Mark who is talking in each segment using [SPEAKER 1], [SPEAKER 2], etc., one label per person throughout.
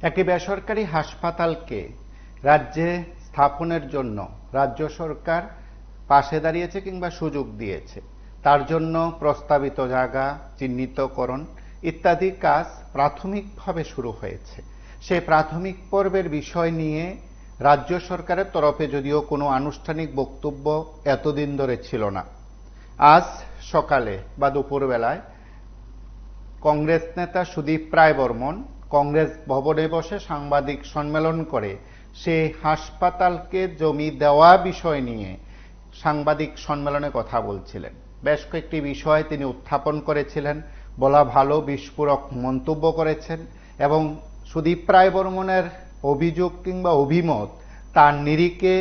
[SPEAKER 1] একটি বেসরকারি হাসপাতালকে রাজ্যে স্থাপনের জন্য রাজ্য সরকার পাশে দাঁড়িয়েছে কিংবা সুযোগ দিয়েছে। তার জন্য প্রস্তাবিত জায়গা চিহ্নিতকরণ ইত্যাদি কাজ প্রাথমিকভাবে শুরু হয়েছে। সেই প্রাথমিক পর্বের বিষয় নিয়ে রাজ্য সরকারের তরফে যদিও কোনো আনুষ্ঠানিক বক্তব্য এতদিন ধরে ছিল না, আজ সকালে বা দুপুরবেলায় কংগ্রেস নেতা সুদীপ রায় বর্মন কংগ্রেস ভবনে বসে সাংবাদিক সম্মেলন করে সেই হাসপাতালকে জমি দেওয়া বিষয় নিয়ে সাংবাদিক সম্মেলনে কথা বলছিলেন। বেশ কয়েকটি বিষয় তিনি উত্থাপন করেছিলেন, বলা ভালো বিস্ফোরক মন্তব্য করেছেন এবং সুদীপ রায় বর্মনের অভিযোগ কিংবা অভিমত তার নিরিখে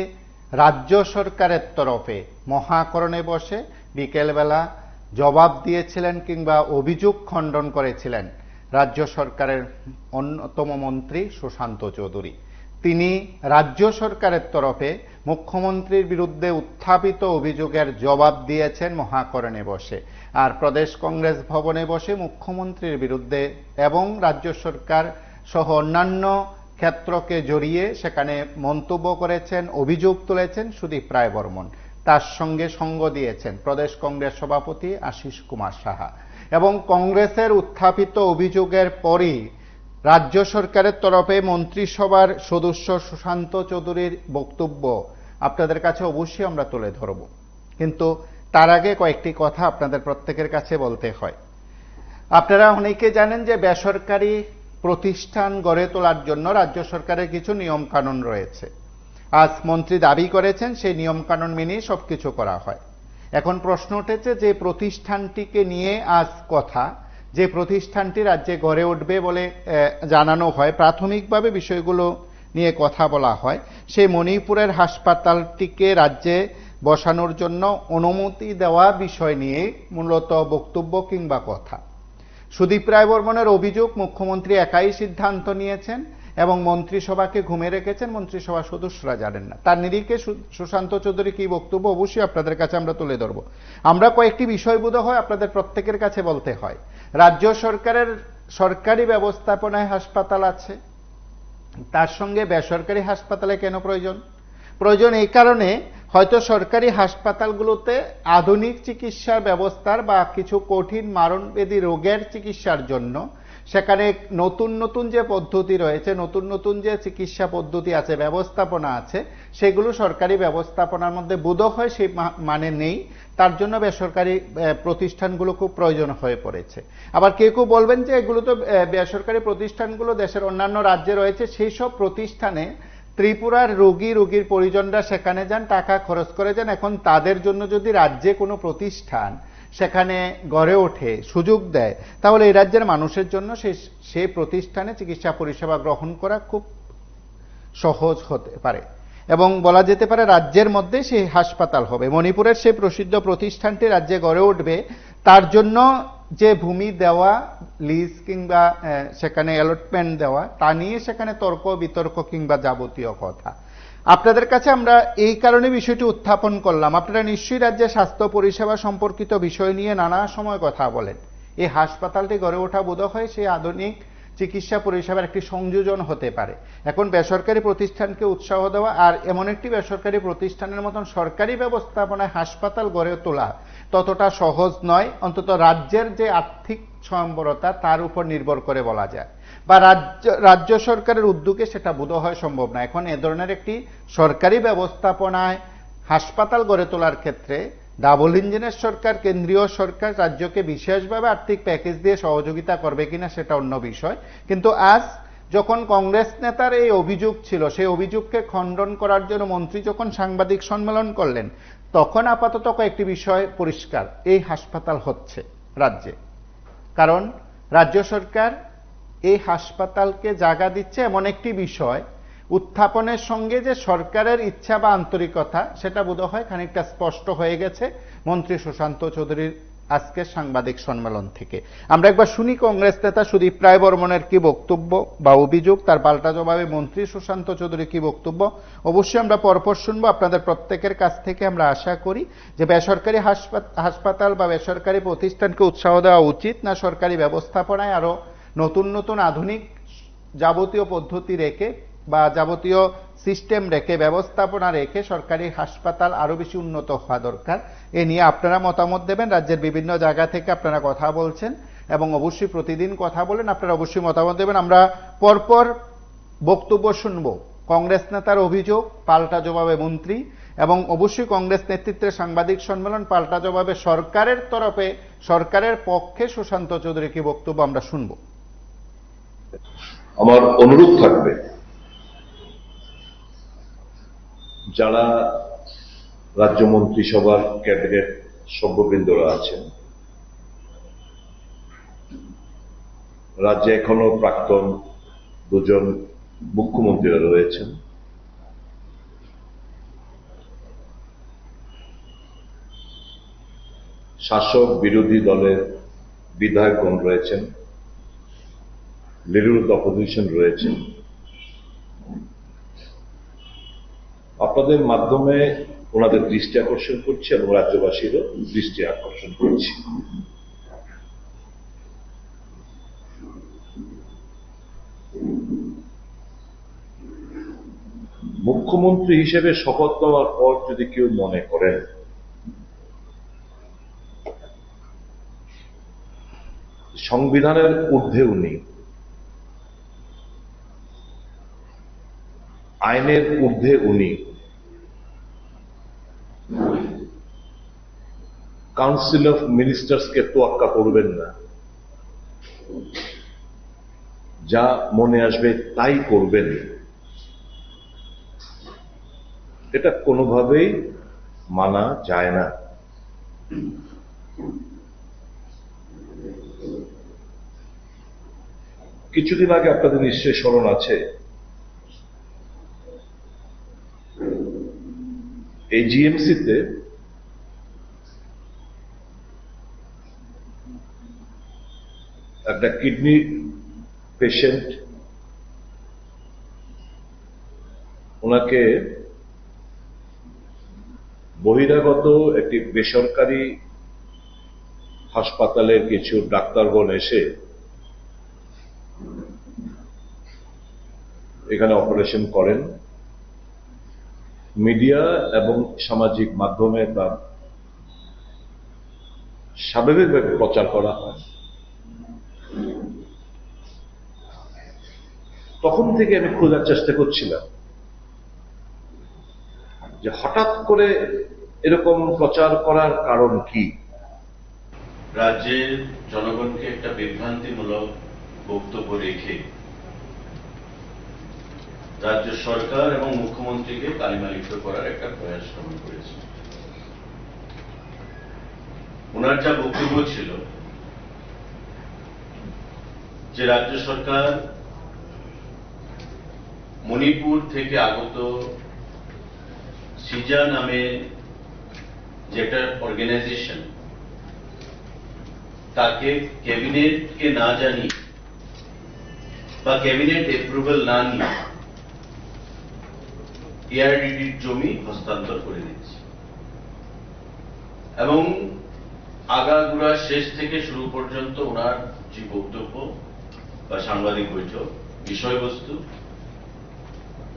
[SPEAKER 1] রাজ্য সরকারের তরফে মহাকরণে বসে বিকেলবেলা জবাব দিয়েছিলেন কিংবা অভিযোগ খণ্ডন করেছিলেন রাজ্য সরকারের অন্যতম মন্ত্রী সুশান্ত চৌধুরী। তিনি রাজ্য সরকারের তরফে মুখ্যমন্ত্রীর বিরুদ্ধে উত্থাপিত অভিযোগের জবাব দিয়েছেন মহাকরণে বসে, আর প্রদেশ কংগ্রেস ভবনে বসে মুখ্যমন্ত্রীর বিরুদ্ধে এবং রাজ্য সরকার সহ অন্যান্য ক্ষেত্রকে জড়িয়ে সেখানে মন্তব্য করেছেন, অভিযোগ তুলেছেন সুদীপ রায় বর্মন। তার সঙ্গে সঙ্গ দিয়েছেন প্রদেশ কংগ্রেস সভাপতি আশিস কুমার সাহা। এবং কংগ্রেসের উত্থাপিত অভিযোগের পরই রাজ্য সরকারের তরফে মন্ত্রিসভার সদস্য সুশান্ত চৌধুরীর বক্তব্য আপনাদের কাছে অবশ্যই আমরা তুলে ধরব। কিন্তু তার আগে কয়েকটি কথা আপনাদের প্রত্যেকের কাছে বলতে হয়। আপনারা অনেকে জানেন যে বেসরকারি প্রতিষ্ঠান গড়ে তোলার জন্য রাজ্য সরকারের কিছু নিয়ম কানুন রয়েছে। আজ মন্ত্রী দাবি করেছেন সেই নিয়ম কানুন মেনেই সবকিছু করা হয়। এখন প্রশ্ন উঠেছে যে প্রতিষ্ঠানটিকে নিয়ে আজ কথা, যে প্রতিষ্ঠানটি রাজ্যে গড়ে উঠবে বলে জানানো হয়, প্রাথমিকভাবে বিষয়গুলো নিয়ে কথা বলা হয়, সেই মণিপুরের হাসপাতালটিকে রাজ্যে বসানোর জন্য অনুমতি দেওয়া বিষয় নিয়ে মূলত বক্তব্য কিংবা কথা। সুদীপ রায় বর্মনের অভিযোগ মুখ্যমন্ত্রী একাই সিদ্ধান্ত নিয়েছেন এবং মন্ত্রিসভাকে ঘুমে রেখেছেন, মন্ত্রিসভার সদস্যরা জানেন না। তার নিরিখে সুশান্ত চৌধুরী কি বক্তব্য অবশ্যই আপনাদের কাছে আমরা তুলে ধরব। আমরা কয়েকটি বিষয় বোধ হয় আপনাদের প্রত্যেকের কাছে বলতে হয়। রাজ্য সরকারের সরকারি ব্যবস্থাপনায় হাসপাতাল আছে, তার সঙ্গে বেসরকারি হাসপাতালে কেন প্রয়োজন? প্রয়োজন এই কারণে, হয়তো সরকারি হাসপাতালগুলোতে আধুনিক চিকিৎসার ব্যবস্থার বা কিছু কঠিন মারণবেদী রোগের চিকিৎসার জন্য সেখানে নতুন নতুন যে পদ্ধতি রয়েছে, নতুন নতুন যে চিকিৎসা পদ্ধতি আছে, ব্যবস্থাপনা আছে, সেগুলো সরকারি ব্যবস্থাপনার মধ্যে বোধহয় সেই মানে নেই। তার জন্য বেসরকারি প্রতিষ্ঠানগুলো খুব প্রয়োজন হয়ে পড়েছে। আবার কেউ কেউ বলবেন যে এগুলো তো বেসরকারি প্রতিষ্ঠানগুলো দেশের অন্যান্য রাজ্যে রয়েছে, সেই সব প্রতিষ্ঠানে ত্রিপুরার রোগীর পরিজনরা সেখানে যান, টাকা খরচ করে যান। এখন তাদের জন্য যদি রাজ্যে কোনো প্রতিষ্ঠান সেখানে গড়ে ওঠে, সুযোগ দেয়, তাহলে এই রাজ্যের মানুষের জন্য সেই প্রতিষ্ঠানে চিকিৎসা পরিষেবা গ্রহণ করা খুব সহজ হতে পারে এবং বলা যেতে পারে রাজ্যের মধ্যে সেই হাসপাতাল হবে। মণিপুরের সেই প্রসিদ্ধ প্রতিষ্ঠানটি রাজ্যে গড়ে উঠবে, তার জন্য যে ভূমি দেওয়া, লিজ কিংবা সেখানে অ্যালটমেন্ট দেওয়া, তা নিয়ে সেখানে তর্ক বিতর্ক কিংবা যাবতীয় কথা। আপনাদের কাছে আমরা এই কারণে বিষয়টি উত্থাপন করলাম। আপনারা নিশ্চয়ই রাজ্যে স্বাস্থ্য পরিষেবা সম্পর্কিত বিষয় নিয়ে নানা সময় কথা বলেন। এই হাসপাতালটি গড়ে ওঠা বোধহয় সেই আধুনিক চিকিৎসা পরিষেবার একটি সংযোজন হতে পারে। এখন বেসরকারি প্রতিষ্ঠানকে উৎসাহ দেওয়া আর এমন একটি বেসরকারি প্রতিষ্ঠানের মতন সরকারি ব্যবস্থাপনায় হাসপাতাল গড়ে তোলা ততটা সহজ নয়, অন্তত রাজ্যের যে আর্থিক স্বয়ম্বরতা তার উপর নির্ভর করে বলা যায়, বা রাজ্য সরকারের উদ্যোগে সেটা বোধহয় সম্ভব না। এখন এ ধরনের একটি সরকারি ব্যবস্থাপনায় হাসপাতাল গড়ে তোলার ক্ষেত্রে ডাবল ইঞ্জিনের সরকার, কেন্দ্রীয় সরকার রাজ্যকে বিশেষভাবে আর্থিক প্যাকেজ দিয়ে সহযোগিতা করবে কিনা সেটা অন্য বিষয়। কিন্তু আজ যখন কংগ্রেস নেতার এই অভিযোগ ছিল, সেই অভিযোগকে খণ্ডন করার জন্য মন্ত্রী যখন সাংবাদিক সম্মেলন করলেন, তখন আপাতত কয়েকটি বিষয় পরিষ্কার, এই হাসপাতাল হচ্ছে রাজ্যে। কারণ রাজ্য সরকার এই হাসপাতালকে জায়গা দিচ্ছে এমন একটি বিষয় উত্থাপনের সঙ্গে যে সরকারের ইচ্ছা বা আন্তরিকতা, সেটা বোধহয় খানিকটা স্পষ্ট হয়ে গেছে মন্ত্রী সুশান্ত চৌধুরীর আজকের সাংবাদিক সম্মেলন থেকে। আমরা একবার শুনি কংগ্রেস নেতা সুদীপ রায় বর্মনের কি বক্তব্য বা অভিযোগ, তার পাল্টা জবাবে মন্ত্রী সুশান্ত চৌধুরী কি বক্তব্য অবশ্যই আমরা পরপর শুনবো। আপনাদের প্রত্যেকের কাছ থেকে আমরা আশা করি যে বেসরকারি হাসপাতাল বা বেসরকারি প্রতিষ্ঠানকে উৎসাহ দেওয়া উচিত না সরকারি ব্যবস্থাপনায় আরো নতুন নতুন আধুনিক যাবতীয় পদ্ধতি রেখে বা যাবতীয় সিস্টেম রেখে, ব্যবস্থাপনা রেখে সরকারি হাসপাতাল আরো বেশি উন্নত হওয়া দরকার। এ নিয়ে আপনারা মতামত দেবেন। রাজ্যের বিভিন্ন জায়গা থেকে আপনারা কথা বলছেন এবং অবশ্যই প্রতিদিন কথা বলেন, আপনারা অবশ্যই মতামত দেবেন। আমরা পরপর বক্তব্য শুনবো। কংগ্রেস নেতার অভিযোগ, পাল্টা জবাবে মন্ত্রী, এবং অবশ্যই কংগ্রেস নেতৃত্বের সাংবাদিক সম্মেলন, পাল্টা জবাবে সরকারের তরফে সরকারের পক্ষে সুশান্ত চৌধুরী কি বক্তব্য আমরা শুনবো।
[SPEAKER 2] আমার অনুরোধ থাকবে, যারা রাজ্য মন্ত্রিসভার ক্যাবিনেট সভ্যবৃন্দরা আছেন, রাজ্যে এখনো প্রাক্তন দুজন মুখ্যমন্ত্রীরা রয়েছেন, শাসক বিরোধী দলের বিধায়কগণ রয়েছেন, লিডার অফ দ্য অপোজিশন রয়েছেন। আপনাদের মাধ্যমে ওনাদের দৃষ্টি আকর্ষণ করছি এবং রাজ্যবাসীরও দৃষ্টি আকর্ষণ করছি। মুখ্যমন্ত্রী হিসেবে শপথ নেওয়ার পর যদি কেউ মনে করেন সংবিধানের ঊর্ধ্বে উনি, আইনের ঊর্ধ্বে উনি, কাউন্সিল অফ মিনিস্টার্সকে তোয়াক্কা করবেন না, যা মনে আসবে তাই করবেন, এটা কোনোভাবেই মানা যায় না। কিছুদিন আগে আপনাদের নিশ্চয়ই স্মরণ আছে, এই জিএমসিতে একটা কিডনি পেশেন্ট, ওনাকে বহিরাগত একটি বেসরকারি হাসপাতালের কিছু ডাক্তারগণ এসে এখানে অপারেশন করেন। মিডিয়া এবং সামাজিক মাধ্যমে তার স্বাভাবিকভাবে প্রচার করা হয়। তখন থেকে আমি খোঁজার চেষ্টা করছিলাম যে হঠাৎ করে এরকম প্রচার করার কারণ কি।
[SPEAKER 3] রাজ্যের জনগণকে একটা বিভ্রান্তিমূলক বক্তব্য রেখে রাজ্য সরকার এবং মুখ্যমন্ত্রীকে কালিমালিপ্ত করার একটা প্রয়াস গ্রহণ করেছে। ওনার যা বক্তব্য ছিল যে রাজ্য সরকার মণিপুর থেকে আগত সিজা নামে যে একটা অর্গানাইজেশন, তাকে ক্যাবিনেটকে না জানিয়ে বা ক্যাবিনেট অ্যাপ্রুভাল না নিয়ে এআরডিডির জমি হস্তান্তর করে দিচ্ছে এবং আগাগোড়া শেষ থেকে শুরু পর্যন্ত ওনার যে বক্তব্য বা সাংবাদিক বৈঠক বিষয়বস্তু,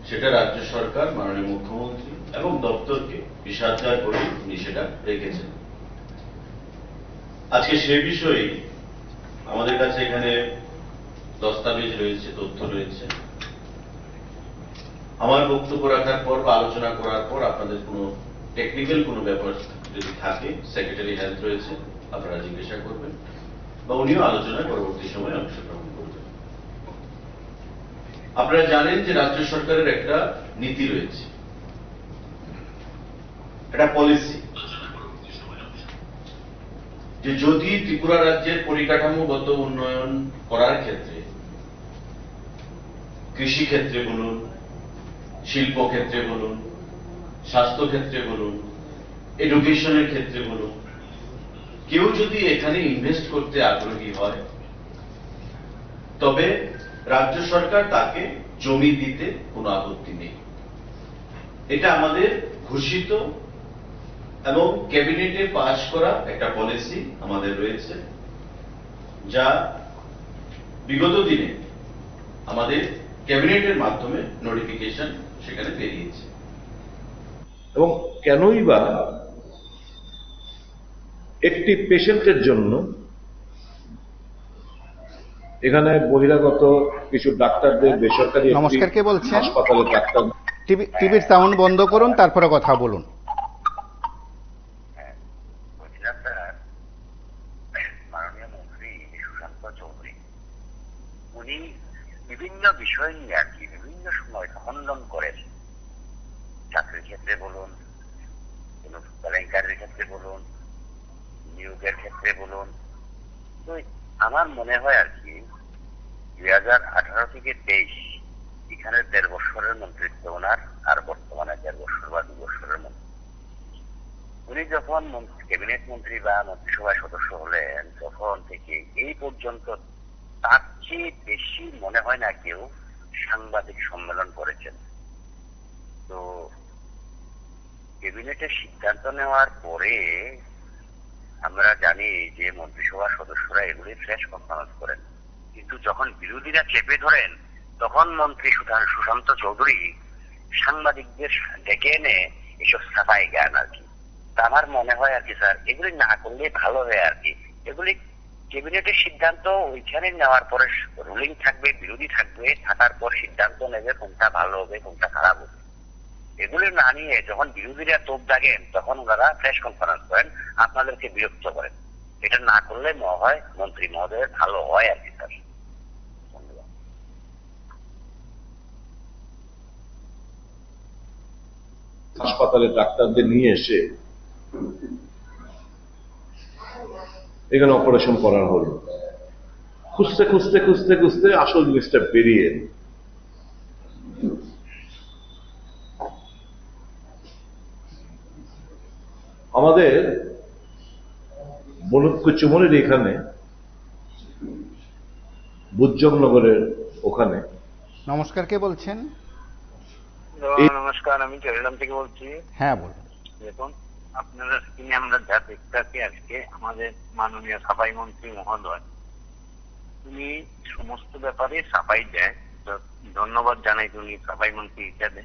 [SPEAKER 3] সেটা রাজ্য সরকার, মাননীয় মুখ্যমন্ত্রী এবং দপ্তরকে বিষাদগার করে উনি সেটা রেখেছেন। আজকে সে বিষয়ে আমাদের কাছে এখানে দস্তাবেজ রয়েছে, তথ্য রয়েছে। আমার বক্তব্য রাখার পর বা আলোচনা করার পর আপনাদের কোনো টেকনিক্যাল কোনো ব্যাপার যদি থাকে, সেক্রেটারি হেলথ রয়েছে, আপনারা জিজ্ঞাসা করবেন বা উনিও আলোচনায় পরবর্তী সময়ে অংশগ্রহণ করবেন। আপনারা জানেন যে রাজ্য সরকারের একটা নীতি রয়েছে, একটা পলিসি, যে যদি ত্রিপুরা রাজ্যের পরিকাঠামোগত উন্নয়ন করার ক্ষেত্রে, কৃষি ক্ষেত্রে বলুন, শিল্প ক্ষেত্রে বলুন, স্বাস্থ্য ক্ষেত্রে বলুন, এডুকেশনের ক্ষেত্রে বলুন, কেউ যদি এখানে ইনভেস্ট করতে আগ্রহী হয়, তবে রাজ্য সরকার তাকে জমি দিতে কোনো আপত্তি নেই। এটা আমাদের ঘোষিত এবং ক্যাবিনেটে পাশ করা একটা পলিসি আমাদের রয়েছে, যা বিগত দিনে আমাদের ক্যাবিনেটের মাধ্যমে নোটিফিকেশন সেখানে বেরিয়েছে।
[SPEAKER 2] এবং কেনই বা একটি পেশেন্টের জন্য এখানে বহিরাগত কিছু ডাক্তারদের বেসরকারি একটি
[SPEAKER 1] নমস্কার, কে বলছেন?
[SPEAKER 2] হাসপাতালে ডাক্তার।
[SPEAKER 1] টিভির সাউন্ড বন্ধ করুন, তারপরে কথা বলুন।
[SPEAKER 4] মাননীয় মন্ত্রী সুশান্ত চৌধুরী উনি বিভিন্ন বিষয় নিয়ে আর কি বিভিন্ন সময় খণ্ডন করেন, চাকরির ক্ষেত্রে বলুন, কোন কেলেঙ্কারির ক্ষেত্রে বলুন, নিয়োগের ক্ষেত্রে বলুন। তো আমার মনে হয় আর কি 2018 থেকে 23 এখানে 1.5 বছরের মন্ত্রিত্ব ওনার, আর বর্তমানে 1.5 বছর বা 2 বছরের মন্ত্রী। উনি যখন ক্যাবিনেট মন্ত্রী বা মন্ত্রিসভার সদস্য হলেন তখন থেকে এই পর্যন্ত তার চেয়ে বেশি মনে হয় না কেউ সাংবাদিক সম্মেলন করেছেন। তো ক্যাবিনেটের সিদ্ধান্ত নেওয়ার পরে আমরা জানি যে মন্ত্রিসভার সদস্যরা এগুলি প্রেস কনফারেন্স করেন, কিন্তু যখন বিরোধীরা চেপে ধরেন তখন মন্ত্রী সুশান্ত চৌধুরী সাংবাদিকদের ডেকে এনে এসব সাফাই গান আর কি। তা আমার মনে হয় আর কি স্যার এগুলি না করলে ভালো হয় আর কি। এগুলি ক্যাবিনেটের সিদ্ধান্ত ওইখানে নেওয়ার পরে রুলিং থাকবে, বিরোধী থাকবে, থাকার পর সিদ্ধান্ত নেবে কোনটা ভালো হবে কোনটা খারাপ হবে। এগুলি না নিয়ে যখন বিরোধীরা তোপ দাগেন তখন ওনারা প্রেস কনফারেন্স করেন, আপনাদেরকে বিরক্ত করেন। এটা না করলে মনে হয় মন্ত্রী মহোদয়ের ভালো হয় আর কি স্যার। ধন্যবাদ।
[SPEAKER 2] হাসপাতালে ডাক্তারদের নিয়ে এসে এখানে অপারেশন করা হলো, খুঁজতে খুঁজতে খুঁজতে খুঁজতে আসল জিনিসটা বেরিয়ে এলো। আমাদের বলুৎকুচুমনির এখানে বুজ্জনগরের ওখানে।
[SPEAKER 1] নমস্কার, কে বলছেন?
[SPEAKER 4] নমস্কার, আমি চট্টগ্রাম থেকে বলছি।
[SPEAKER 1] হ্যাঁ, বলুন।
[SPEAKER 4] দেখুন, আপনারা স্ক্রিনে আমরা যা দেখতেছি আজকে আমাদের মাননীয় সাফাই মন্ত্রী মহোদয় উনি সমস্ত ব্যাপারে সাফাই দেয়। তো ধন্যবাদ জানাই উনি সাফাই মন্ত্রী হিসাবে।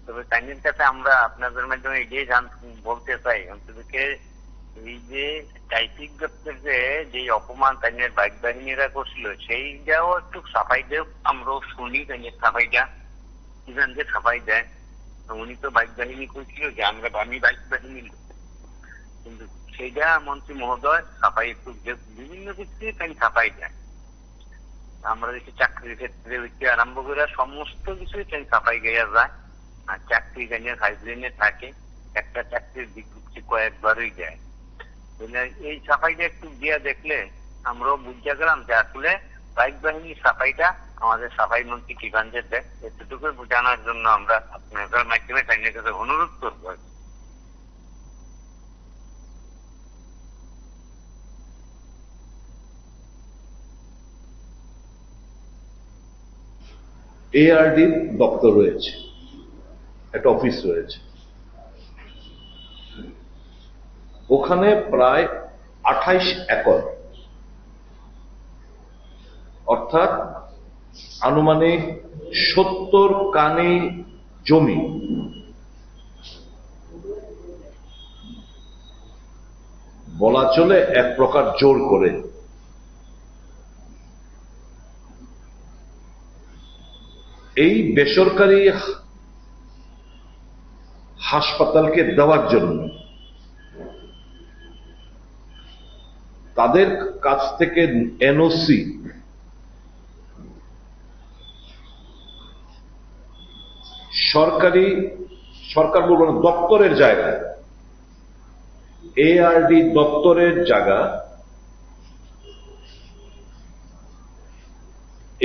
[SPEAKER 4] তবে তাইনের কাছে আমরা আপনাদের মাধ্যমে এটাই বলতে চাই, অন্ততকে এই যে টাইপিক দপ্তরে যে অপমান তাইনের বাইক বাহিনীরা করছিল সেইটাও একটু সাফাই দেয়, আমরাও শুনি তাইনের সাফাইটা কিভাবে যে সাফাই দেয়। উনি তো বাইক বাহিনী করছিল যে আমি বাইক বাহিনী, কিন্তু সেইটা মন্ত্রী মহোদয় সাফাই একটু বিভিন্ন ক্ষেত্রে তাই সাফাই দেয়। আমরা দেখি চাকরির ক্ষেত্রে আরম্ভ করে সমস্ত কিছুই তাই সাফাই গাইয়া যায়। আর চাকরি গাইয়া হাইব্রিনে থাকে, একটা চাকরির বিজ্ঞপ্তি কয়েকবারই দেয়। এই সাফাইটা একটু দিয়া দেখলে আমরাও বুঝতে গেলাম যে আসলে বাইক বাহিনীর সাফাইটা আমাদের সাফাই মন্ত্রী কিভাবে দেয়। এতটুকু জানার জন্য আমরা আপনাদের মাধ্যমে তাইনের কাছে অনুরোধ করবো।
[SPEAKER 2] এআরডি দপ্তর রয়েছে, একটা অফিস রয়েছে, ওখানে প্রায় 28 একর, অর্থাৎ আনুমানিক 70 কানি জমি বলা চলে এক প্রকার জোর করে এই বেসরকারি হাসপাতালকে দেওয়ার জন্য তাদের কাছ থেকে এনওসি সরকার বলবো না, দপ্তরের জায়গায়, এআরডি দপ্তরের জায়গা,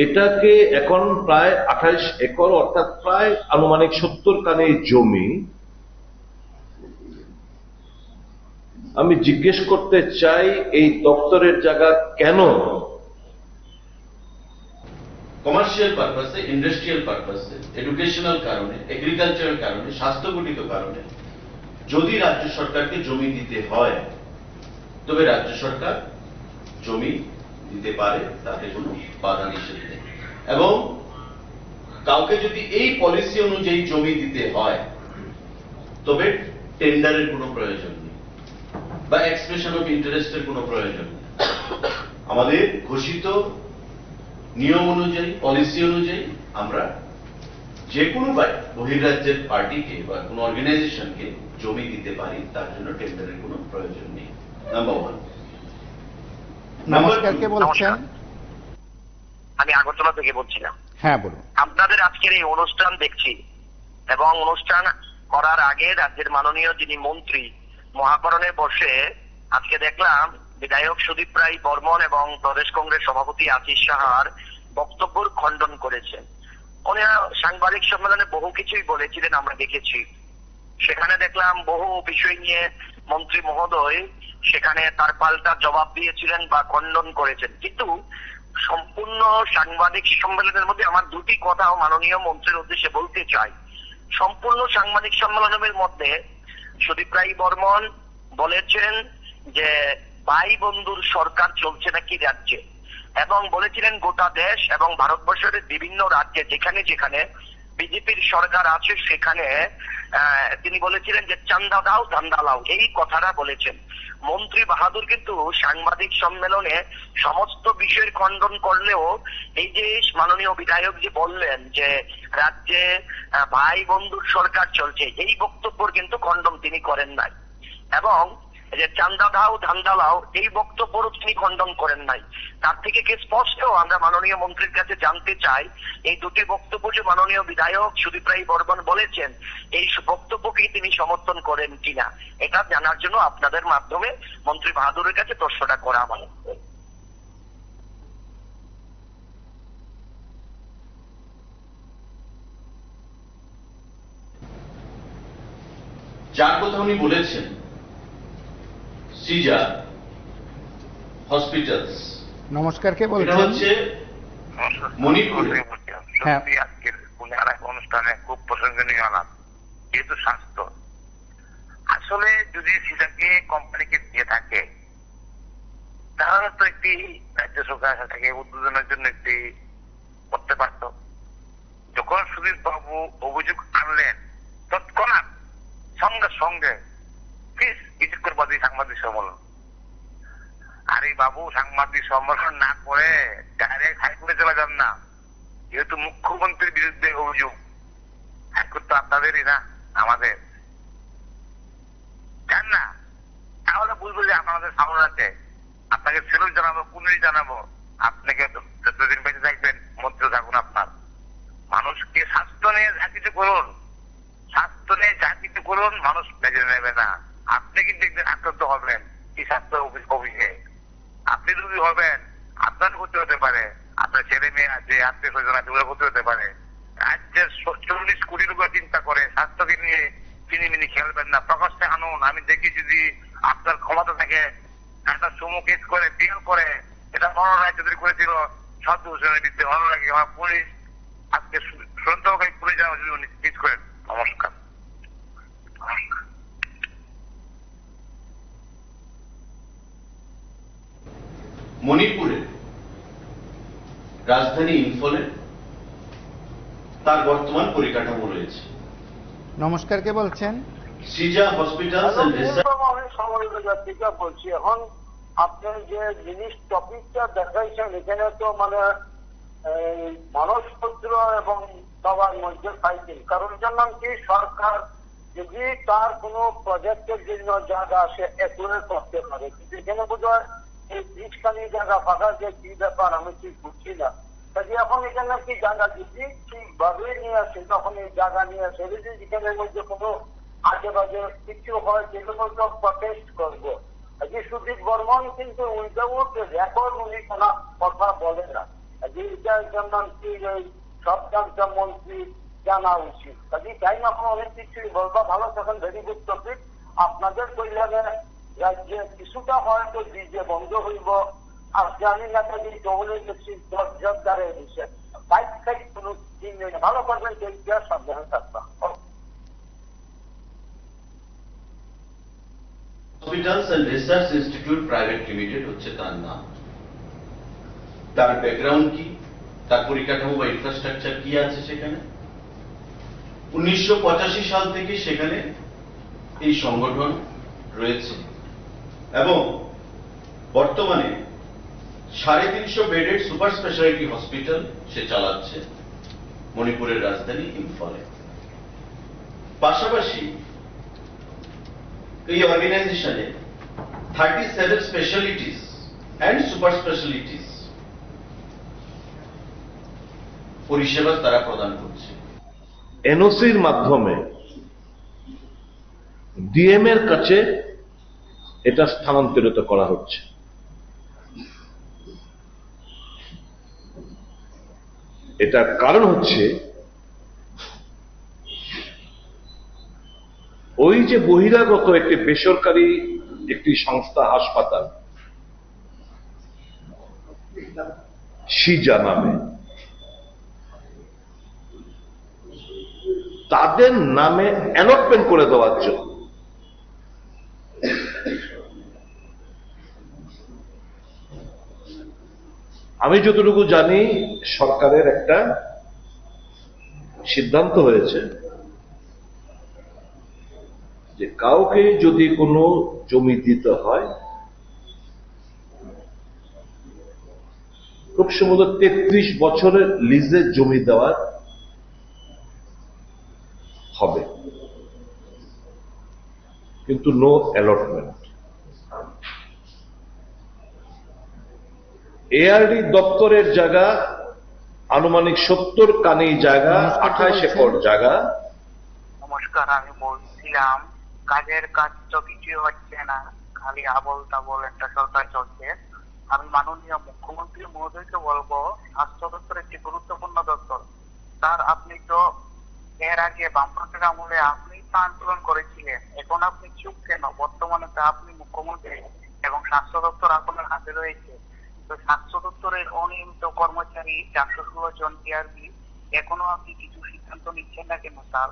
[SPEAKER 2] এটাকে এখন প্রায় 28 একর অর্থাৎ প্রায় আনুমানিক 70 কানি জমি। আমি জিজ্ঞেস করতে চাই এই দপ্তরের জায়গা কেন
[SPEAKER 3] কমার্শিয়াল পারপাসে, ইন্ডাস্ট্রিয়াল পারপাসে, এডুকেশনাল কারণে, এগ্রিকালচারাল কারণে, স্বাস্থ্যঘটিত কারণে যদি রাজ্য সরকারকে জমি দিতে হয় তবে রাজ্য সরকার জমি দিতে পারে, তাতে কোনো বাধা নিষেধ নেই। এবং কাউকে যদি এই পলিসি অনুযায়ী জমি দিতে হয় তবে টেন্ডারের কোনো প্রয়োজন নেই বা এক্সপ্রেশন অফ ইন্টারেস্টের কোনো প্রয়োজন নেই। আমাদের ঘোষিত নিয়ম অনুযায়ী, পলিসি অনুযায়ী আমরা যে কোনো বহির্রাজ্যের পার্টিকে বা কোনো অর্গানাইজেশনকে জমি দিতে পারি, তার জন্য টেন্ডারের কোনো প্রয়োজন নেই। Number one.
[SPEAKER 1] নমস্কার, কে বলছেন?
[SPEAKER 4] আমি আগরতলা থেকে বলছিলাম।
[SPEAKER 1] হ্যাঁ, বলুন।
[SPEAKER 4] আপনাদের আজকের এই অনুষ্ঠান দেখছি এবং অনুষ্ঠান করার আগে রাজ্যের মাননীয় যিনি মন্ত্রী মহাকরণে বসে আজকে দেখলাম বিধায়ক সুদীপ রায় বর্মন এবং প্রদেশ কংগ্রেস সভাপতি আশিস সাহার বক্তব্যের খণ্ডন করেছেন। উনি সাংবাদিক সম্মেলনে বহু কিছুই বলেছিলেন, আমরা দেখেছি। সেখানে দেখলাম বহু বিষয় নিয়ে মন্ত্রী মহোদয় সেখানে তার পাল্টা জবাব দিয়েছিলেন বা খণ্ডন করেছেন। কিন্তু সম্পূর্ণ সাংবাদিক সম্মেলনের মধ্যে আমার দুটি কথাও মাননীয় মন্ত্রীর উদ্দেশ্যে বলতে চাই। সম্পূর্ণ সাংবাদিক সম্মেলনের মধ্যে সুদীপ রায় বর্মন বলেছেন যে ভাই বন্ধুর সরকার চলছে নাকি রাজ্যে, এবং বলেছিলেন গোটা দেশ এবং ভারতবর্ষের বিভিন্ন রাজ্যে যেখানে যেখানে বিজেপির সরকার আছে সেখানে তিনি বলেছিলেন যে চান্দা দাও ধান্দা লাও, এই কথাটা বলেছেন। মন্ত্রী বাহাদুর কিন্তু সাংবাদিক সম্মেলনে সমস্ত বিষয়ের খণ্ডন করলেও এই যে মাননীয় বিধায়ক যে বললেন যে রাজ্যে ভাই বন্ধুর সরকার চলছে, এই বক্তব্যের কিন্তু খণ্ডন তিনি করেন নাই। এবং যে চান্দা দাও ধান্দা লাও, এই বক্তব্যও তিনি খণ্ডন করেন নাই। তার থেকে কি স্পষ্ট আমরা মাননীয় মন্ত্রীর কাছে জানতে চাই, এই দুটি বক্তব্য যে মাননীয় বিধায়ক সুদীপ রায় বর্মন বলেছেন, এই বক্তব্যকে তিনি সমর্থন করেন কিনা, এটা জানার জন্য আপনাদের মাধ্যমে মন্ত্রী বাহাদুরের কাছে প্রশ্নটা করা হয়।
[SPEAKER 3] যার কথা উনি বলেছেন সিজা হসপিটালস,
[SPEAKER 1] নমস্কার, কে
[SPEAKER 3] এটা
[SPEAKER 1] বলছেন?
[SPEAKER 3] হচ্ছে মণিপুর।
[SPEAKER 1] হ্যাঁ।
[SPEAKER 4] সত্যি আজকের অনুষ্ঠানে খুব প্রশংসনীয় আলাপ। যেহেতু স্বাস্থ্য আসলে যদি সেটাকে কোম্পানিকে দিয়ে থাকে তাহলে তো একটি রাজ্য সরকার সেটাকে উদ্বোধনের জন্য একটি করতে পারত। যখন সুদীপ বাবু অভিযোগ আনলেন তৎক্ষণাৎ সঙ্গে সঙ্গে কিছুক্ষণ বাদে সাংবাদিক সম্মেলন। আর এই বাবু সাংবাদিক সম্মেলন না করে ডাইরেক্ট হাইকোর্টে চলে যান না, যেহেতু মুখ্যমন্ত্রীর বিরুদ্ধে অভিযোগ। হাইকোর্ট তো আপনাদেরই না, আমাদের। জান না, তাহলে বুঝবো যে আপনাদের সামনে আছে। আপনাকে সেলুট জানাবো, পুনরি জানাবো। আপনাকে যতদিন বেঁচে থাকবেন মন্ত্রী থাকুন আপনার। মানুষকে স্বাস্থ্য নিয়ে যা কিছু করুন, স্বাস্থ্য নিয়ে যা কিছু করুন, মানুষ বেঁচে নেবে না। আপনি কিন্তু একদিন আক্রান্ত হবেন এই স্বাস্থ্য অফিসে। আপনি যদি হবেন, আপনার ক্ষতি হতে পারে, আপনার ছেলে মেয়ে আছে, আত্মীয় স্বজন আছে, ওরা ক্ষতি হতে পারে। রাজ্যের 40 কোটি লোক চিন্তা করে স্বাস্থ্যকে নিয়ে চিনিমিনি খেলবেন না, প্রকাশ্যে আনুন। আমি দেখি যদি আপনার ক্ষমতা থাকে একটা সুমো কেস করে পিএল করে, এটা অনর রায় চৌধুরী করেছিল 7 বছরের বিরুদ্ধে। অনর রায় আমার পুলিশ আজকে সন্দেহকারী পুলিশ জানা যদি উনি কেস করেন। নমস্কার।
[SPEAKER 3] মণিপুরে রাজধানী ইম্ফলে তার বর্তমান পরিকাঠামো রয়েছে।
[SPEAKER 1] নমস্কার, কে বলছেন?
[SPEAKER 3] সিজা হসপিটালস এন্ড রিসার্চ।
[SPEAKER 5] আমি সমবেত যাত্রীকা বলছি। এখন আপনি যে জিনিস টপিকটা দেখাইছেন এখানে তো মানে মানসপত্র এবং সবার মধ্যে ফাইটিং। কারণ জানলাম কি সরকার যদি তার কোনো প্রজেক্টের জন্য জায়গা সে অ্যাপ্লাই করতে পারে, কিন্তু এখানে বোধ হয় এই 20খানি জায়গা ফাঁকা যে কি ব্যাপার আমি ঠিক বুঝছি না। কাজে এখন এখানে কি জায়গা যদি ঠিকভাবে নিয়ে আসে তখন এই জায়গা নিয়ে আসে, যদি এখানের মধ্যে কোনো আজে বাজে কিছু হয় যেগুলো তো প্রটেস্ট করবো। আজকে সুদীপ বর্মন কিন্তু উইদাউট রেকর্ড উনি কোনো কথা বলে না। আজকে এটার জন্য কি ওই সরকার মন্ত্রী জানা উচিত। কাজে তাই এখন অনেক কিছুই বলবা ভালো তখন ভেরি গুড টপিক। আপনাদের কল্যাণে রাজ্যে কিছুটা হয়তো ডিজে বন্ধ হইব। আর জানি না কাজে জঙ্গলের বেশি 10 জবদারে দিচ্ছে বাইক সাইড কোনো দিন নেই। ভালো করবেন, সাবধানে থাকবা।
[SPEAKER 3] Hospitals and research institute private limited হচ্ছে তার নাম। তার ব্যাকগ্রাউন্ড কি, তার পরিকাঠামো বা ইনফ্রাস্ট্রাকচার কি আছে সেখানে? 1985 সাল থেকে সেখানে এই সংগঠন রয়েছে এবং বর্তমানে 350 বেডের সুপার স্পেশালিটি হসপিটাল সে চালাচ্ছে মণিপুরের রাজধানী ইম্ফলে। পাশাপাশি এই অর্গানাইজেশনে 37 স্পেশালিটিস অ্যান্ড সুপার স্পেশালিটিস পরিষেবা তারা প্রদান করছে।
[SPEAKER 2] এনওসির মাধ্যমে ডিএম এর কাছে এটা স্থানান্তরিত করা হচ্ছে। এটার কারণ হচ্ছে ওই যে বহিরাগত একটি বেসরকারি একটি সংস্থা হাসপাতাল সিজা নামে, তাদের নামে অ্যালটমেন্ট করে দেওয়ার জন্য আমি যতটুকু জানি সরকারের একটা সিদ্ধান্ত হয়েছে যে কাউকে যদি কোনো জমি দিতে হয় খুব সম্ভবত 33 বছরের লিজে জমি দেওয়ার হবে, কিন্তু নো অ্যালটমেন্ট। এআরডি দপ্তরের জায়গা আনুমানিক 70 কানি জায়গা, 28 একর জায়গা।
[SPEAKER 6] নমস্কার, আমি বলছিলাম কাজের কাজ তো কিছুই হচ্ছে না, খালি আবল তাবল একটা সরকার চলছে। আমি মাননীয় মুখ্যমন্ত্রী মহোদয়কে বলবো, স্বাস্থ্য দপ্তর একটি গুরুত্বপূর্ণ দপ্তর। তার আপনি তো এর আগে বামফ্রন্টের আমলে আপনি তো আন্দোলন করেছিলেন, এখন আপনি চুপ কেন? বর্তমানে তো আপনি মুখ্যমন্ত্রী এবং স্বাস্থ্য দপ্তর আপনার হাতে রয়েছে। তো স্বাস্থ্য দপ্তরের অনিয়মিত কর্মচারী 416 জন টিআরবি, এখনো আপনি কিছু সিদ্ধান্ত নিচ্ছেন না কেন স্যার?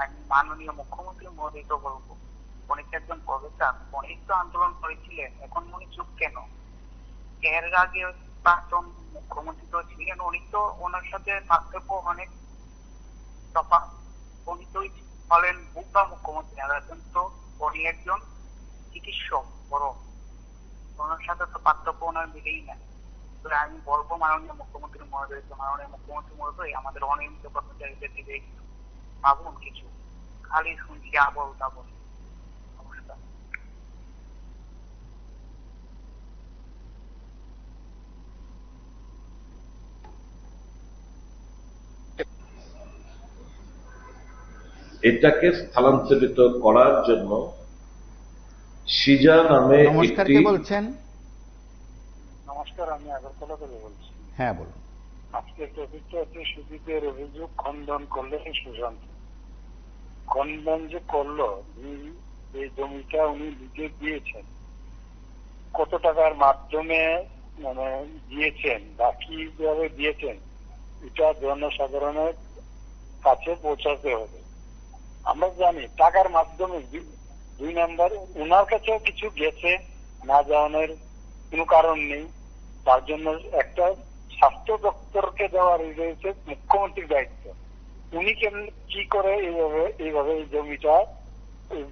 [SPEAKER 6] আমি মাননীয় মুখ্যমন্ত্রী মহোদয়কে বলবো, উনি একজন প্রফেসর, উনি তো আন্দোলন করেছিলেন, এখন উনি চুপ কেন? এর আগে প্রাক্তন মুখ্যমন্ত্রী তো ছিলেন, উনি তো ওনার সাথে পার্থক্য অনেক তফাৎ। উনি তো হলেন বুকা মুখ্যমন্ত্রী, আর এখন তো উনি একজন চিকিৎসক বড়, ওনার সাথে তো পার্থক্য ওনার মিলেই না। আমি বলবো মাননীয় মুখ্যমন্ত্রী মহোদয়কে, মাননীয় মুখ্যমন্ত্রী মহোদয় আমাদের অনিয়মিত কর্মচারীদের দিকে ভাবুন কিছু, খালি শুনছি আবল তাবল। নমস্কার।
[SPEAKER 2] এটাকে স্থানান্তরিত করার জন্য সিজা নামে
[SPEAKER 1] নমস্কার,
[SPEAKER 2] একটি
[SPEAKER 1] কে বলছেন?
[SPEAKER 5] নমস্কার, আমি আগরতলা থেকে বলছি।
[SPEAKER 1] হ্যাঁ বলুন।
[SPEAKER 5] আজকের টপিকটা হচ্ছে সুদীপের অভিযোগ খণ্ডন করলে সুশান্ত। খণ্ডন যে করলো, এই জমিটা উনি লিজে দিয়েছেন, কত টাকার মাধ্যমে মানে দিয়েছেন বা কিভাবে দিয়েছেন, এটা জনসাধারণের কাছে পৌঁছাতে হবে। আমরা জানি টাকার মাধ্যমে। 2 নাম্বার, ওনার কাছেও কিছু গেছে, না যাওয়ানোর কোনো কারণ নেই। তার জন্য একটা স্বাস্থ্য দপ্তরকে দেওয়া রয়েছে মুখ্যমন্ত্রীর দায়িত্ব। উনি কেমন কি করে এইভাবে এই জমিটা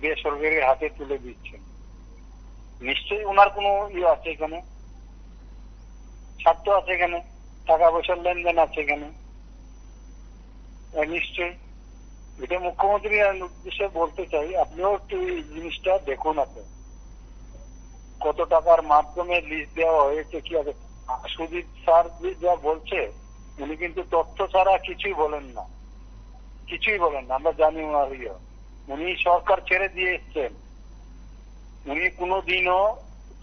[SPEAKER 5] বেসরকারের হাতে তুলে দিচ্ছেন? নিশ্চয়ই ওনার কোনো ইয়ে আছে এখানে, স্বার্থ আছে এখানে, টাকা পয়সার লেনদেন আছে এখানে নিশ্চয়ই। এটা মুখ্যমন্ত্রী উদ্দেশ্যে বলতে চাই, আপনিও একটু এই জিনিসটা দেখুন। আপনি কত টাকার মাধ্যমে লিস্ট দেওয়া হয়েছে, কি আছে। সুদীপ স্যার যা বলছে, উনি কিন্তু তথ্য ছাড়া কিছুই বলেন না, কিছুই বলেন না। আমরা জানি ওনার ইয়ে, উনি সরকার ছেড়ে দিয়ে এসছেন, উনি কোনোদিনও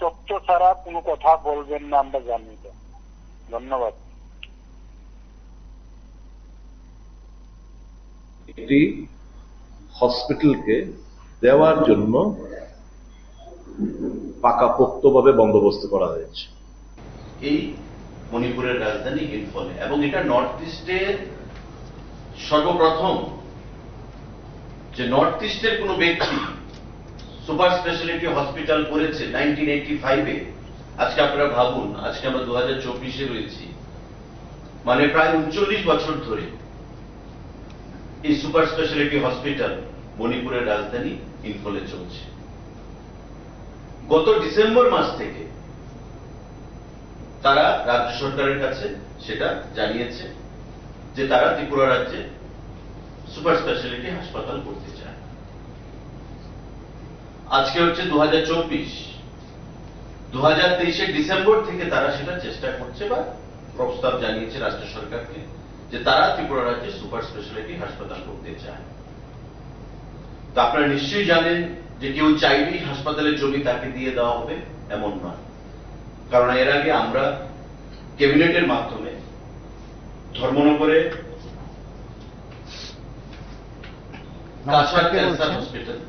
[SPEAKER 5] তথ্য ছাড়া কোনো কথা বলবেন না, আমরা জানি। ধন্যবাদ।
[SPEAKER 2] একটি হসপিটালকে দেওয়ার জন্য পাকাপোক্তভাবে বন্দোবস্ত করা হয়েছে
[SPEAKER 3] এই মণিপুরের রাজধানী ইম্ফলে, এবং এটা নর্থ ইস্টের সর্বপ্রথম যে নর্থ ইস্টের কোন ব্যক্তি সুপার স্পেশালিটি হসপিটাল করেছে 1985-এ। আজকে আপনারা ভাবুন, আজকে আমরা 2024-এ রয়েছি, মানে প্রায় 39 বছর ধরে এই সুপার স্পেশালিটি হসপিটাল মণিপুরের রাজধানী ইম্ফলে চলছে। গত ডিসেম্বর মাস থেকে তারা রাজ্য সরকারের কাছে সেটা জানিয়েছে যে তারা ত্রিপুরা রাজ্যে সুপার স্পেশালিটি হাসপাতাল করতে চায়। আজকে হচ্ছে 2024, 2023 ডিসেম্বর থেকে তারা সেটা চেষ্টা করছে বা প্রস্তাব জানিয়েছে রাজ্য সরকারকে যে তারা ত্রিপুরা রাজ্যে সুপার স্পেশালিটি হাসপাতাল করতে চায়। তো আপনারা নিশ্চয়ই জানেন যে কেউ চাইলেই হাসপাতালের জমি তাকে দিয়ে দেওয়া হবে এমন নয়, কারণ এর আগে আমরা ক্যাবিনেটের মাধ্যমে ধর্মনগরে কাছাড় ক্যান্সার হসপিটাল।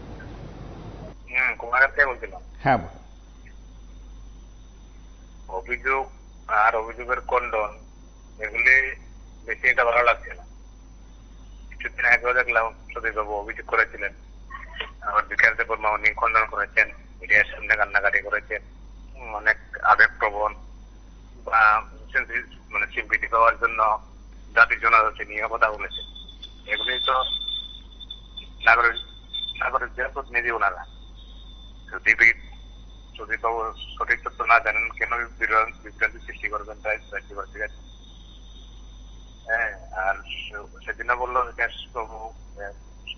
[SPEAKER 6] কুমার থেকে বলছিলাম।
[SPEAKER 1] হ্যাঁ,
[SPEAKER 6] অভিযোগ আর অভিযোগের খণ্ডন এগুলি বেশি এটা ভালো লাগছে না। কিছুদিন আগেও দেখলাম সদীপবাবু অভিযোগ করেছিলেন, আবার বিকাশ দেববর্মা উনি খণ্ডন করেছেন, মিডিয়ার সামনে কান্নাকাটি করেছেন, অনেক আবেগপ্রবণ বা মানে সিম্পিটি পাওয়ার জন্য জাতির জনজাতি নিয়ে কথা বলেছেন। এগুলি তো নাগরিকদের প্রতিনিধি ওনারা। সদীপবাবু সঠিক তথ্য না জানেন কেন বিভ্রান্তি সৃষ্টি করবেন তাই ঠিক আছে। হ্যাঁ, আর সেদিনও বললো বাবু